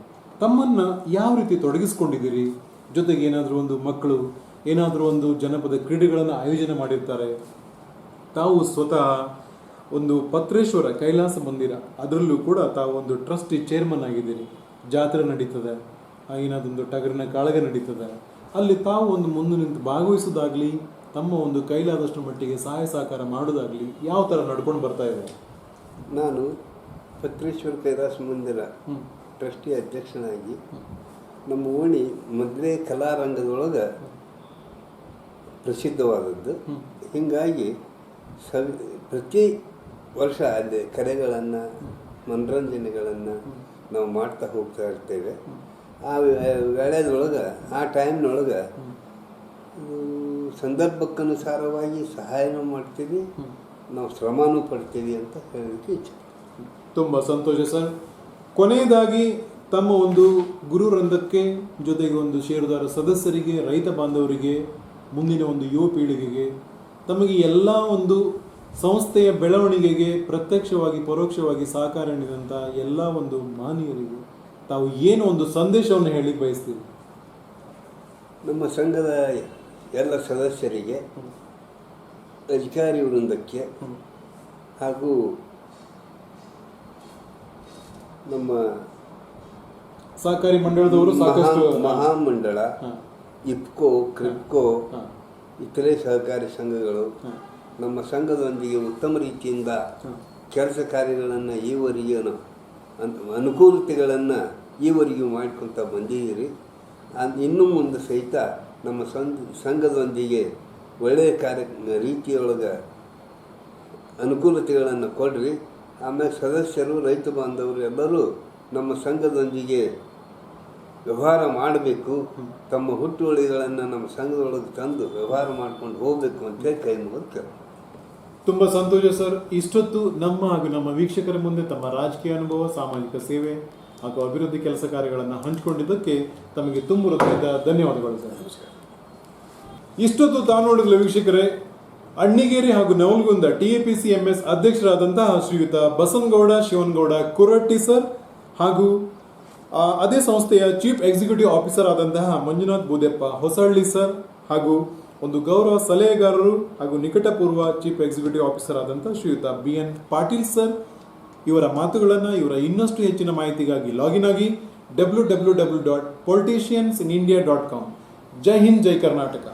ತಮ್ಮನ್ನು ಯಾವ ರೀತಿ ತೊಡಗಿಸ್ಕೊಂಡಿದ್ದೀರಿ? ಜೊತೆಗೆ ಏನಾದರೂ ಒಂದು ಮಕ್ಕಳು ಏನಾದರೂ ಒಂದು ಜನಪದ ಕ್ರೀಡೆಗಳನ್ನು ಆಯೋಜನೆ ಮಾಡಿರ್ತಾರೆ. ತಾವು ಸ್ವತಃ ಒಂದು ಪತ್ರೇಶ್ವರ ಕೈಲಾಸ ಮಂದಿರ ಅದರಲ್ಲೂ ಕೂಡ ತಾವು ಒಂದು ಟ್ರಸ್ಟಿ ಚೇರ್ಮನ್ ಆಗಿದ್ದೀರಿ. ಜಾತ್ರೆ ನಡೀತದೆ, ಏನಾದೊಂದು ಟಗರಿನ ಕಾಳಗ ನಡೀತದೆ, ಅಲ್ಲಿ ತಾವು ಒಂದು ಮುಂದೆ ನಿಂತು ಭಾಗವಹಿಸೋದಾಗಲಿ, ತಮ್ಮ ಒಂದು ಕೈಲಾದಷ್ಟು ಮಟ್ಟಿಗೆ ಸಹಾಯ ಸಹಕಾರ ಮಾಡೋದಾಗಲಿ ಯಾವ ಥರ ನಡ್ಕೊಂಡು ಬರ್ತಾ ಇದೆ?
ನಾನು ಪತ್ರೇಶ್ವರ ಕೈಲಾಸ ಮಂದಿರ ಟ್ರಸ್ಟಿ ಅಧ್ಯಕ್ಷನಾಗಿ ನಮ್ಮ ಓಣಿ ಮೊದಲೇ ಕಲಾರಂಗದೊಳಗೆ ಪ್ರಸಿದ್ಧವಾದದ್ದು. ಹೀಗಾಗಿ ಪ್ರತಿ ವರ್ಷ ಅಲ್ಲಿ ಕರೆಗಳನ್ನು, ಮನರಂಜನೆಗಳನ್ನು ನಾವು ಮಾಡ್ತಾ ಹೋಗ್ತಾ ಇರ್ತೇವೆ. ಆ ವೇಳೆದೊಳಗೆ, ಆ ಟೈಮ್ನೊಳಗೆ ಸಂದರ್ಭಕ್ಕನುಸಾರವಾಗಿ ಸಹಾಯನೂ ಮಾಡ್ತೀವಿ, ನಾವು ಶ್ರಮನೂ ಪಡ್ತೀವಿ ಅಂತ ಹೇಳಲಿಕ್ಕೆ ಇಚ್ಛೆ.
ತುಂಬ ಸಂತೋಷ ಸರ್. ಕೊನೆಯದಾಗಿ ತಮ್ಮ ಒಂದು ಗುರು ವೃಂದಕ್ಕೆ, ಜೊತೆಗೆ ಒಂದು ಷೇರುದಾರ ಸದಸ್ಯರಿಗೆ, ರೈತ ಬಾಂಧವರಿಗೆ, ಮುಂದಿನ ಒಂದು ಯುವ ಪೀಳಿಗೆಗೆ, ತಮಗೆ ಎಲ್ಲ ಒಂದು ಸಂಸ್ಥೆಯ ಬೆಳವಣಿಗೆಗೆ ಪ್ರತ್ಯಕ್ಷವಾಗಿ ಪರೋಕ್ಷವಾಗಿ ಸಹಕಾರ ನೀಡಿದಂಥ ಎಲ್ಲ ಒಂದು ಮಾನವೀಯರಿಗೆ ತಾವು ಏನು ಒಂದು ಸಂದೇಶವನ್ನು ಹೇಳಿ ಬಯಸ್ತೀವಿ?
ನಮ್ಮ ಸಂಘದ ಎಲ್ಲ ಸದಸ್ಯರಿಗೆ, ಅಧಿಕಾರಿ ವೃಂದಕ್ಕೆ ಹಾಗೂ ನಮ್ಮ
ಸಹಕಾರಿ ಮಂಡಳದವರು ಸಾಕಷ್ಟು
ಮಹಾಮಂಡಳ, ಇಫ್ಕೋ, ಕ್ರಿಪ್ಕೋ, ಇತರೆ ಸಹಕಾರಿ ಸಂಘಗಳು ನಮ್ಮ ಸಂಘದೊಂದಿಗೆ ಉತ್ತಮ ರೀತಿಯಿಂದ ಕೆಲಸ ಕಾರ್ಯಗಳನ್ನು ಈವರೆಗೆ ಅನುಕೂಲತೆಗಳನ್ನು ಈವರೆಗೂ ಮಾಡ್ಕೊತ ಬಂದಿದ್ದೀರಿ. ಇನ್ನು ಮುಂದೆ ಸಹಿತ ನಮ್ಮ ಸಂಘದೊಂದಿಗೆ ಒಳ್ಳೆಯ ರೀತಿಯೊಳಗೆ ಅನುಕೂಲತೆಗಳನ್ನು ಕೊಡ್ರಿ. ಆಮೇಲೆ ಸದಸ್ಯರು, ರೈತ ಬಾಂಧವರು ಎಲ್ಲರೂ ನಮ್ಮ ಸಂಘದೊಂದಿಗೆ ವ್ಯವಹಾರ ಮಾಡಬೇಕು, ತಮ್ಮ ಹುಟ್ಟುವಳಿಗಳನ್ನು ನಮ್ಮ ಸಂಘದೊಳಗೆ ತಂದು ವ್ಯವಹಾರ ಮಾಡ್ಕೊಂಡು ಹೋಗಬೇಕು ಅಂತೇಳಿ ಕೈ ಮುಗಿದು.
ತುಂಬ ಸಂತೋಷ ಸರ್. ಇಷ್ಟೊತ್ತು ನಮ್ಮ ಹಾಗೂ ನಮ್ಮ ವೀಕ್ಷಕರ ಮುಂದೆ ತಮ್ಮ ರಾಜಕೀಯ ಅನುಭವ, ಸಾಮಾಜಿಕ ಸೇವೆ ಹಾಗೂ ಅಭಿವೃದ್ಧಿ ಕೆಲಸ ಕಾರ್ಯಗಳನ್ನು ಹಂಚಿಕೊಂಡಿದ್ದಕ್ಕೆ ತಮಗೆ ತುಂಬ ಹೃದಯದ ಧನ್ಯವಾದಗಳು ಸರ್. ಇಷ್ಟೊತ್ತು ತಾವು ನೋಡಿದ ವೀಕ್ಷಕರೇ, ಅಣ್ಣಿಗೇರಿ ಹಾಗೂ ನವಲಗುಂದ TAPCMS ಅಧ್ಯಕ್ಷರಾದಂತಹ ಶ್ರೀಯುತ ಬಸನಗೌಡ ಶಿವನಗೌಡ ಕುರಟ್ಟಿ ಸರ್ ಹಾಗೂ ಅದೇ ಸಂಸ್ಥೆಯ ಚೀಫ್ ಎಕ್ಸಿಕ್ಯೂಟಿವ್ ಆಫೀಸರ್ ಆದಂತಹ ಮಂಜುನಾಥ್ ಬೂದೆಪ್ಪ ಹೊಸಹಳ್ಳಿ ಸರ್ ಹಾಗೂ ಒಂದು ಗೌರವ ಸಲಹೆಗಾರರು ಹಾಗೂ ನಿಕಟಪೂರ್ವ ಚೀಫ್ ಎಕ್ಸಿಕ್ಯೂಟಿವ್ ಆಫೀಸರ್ ಆದಂತಹ ಶ್ರೀಯುತ BN ಪಾಟೀಲ್ ಸರ್ ಇವರ ಮಾತುಗಳನ್ನು, ಇವರ ಇನ್ನಷ್ಟು ಹೆಚ್ಚಿನ ಮಾಹಿತಿಗಾಗಿ ಲಾಗಿನ್ ಆಗಿ www.politiciansinIndia.com. ಜೈ ಹಿಂದ್, ಜೈ ಕರ್ನಾಟಕ.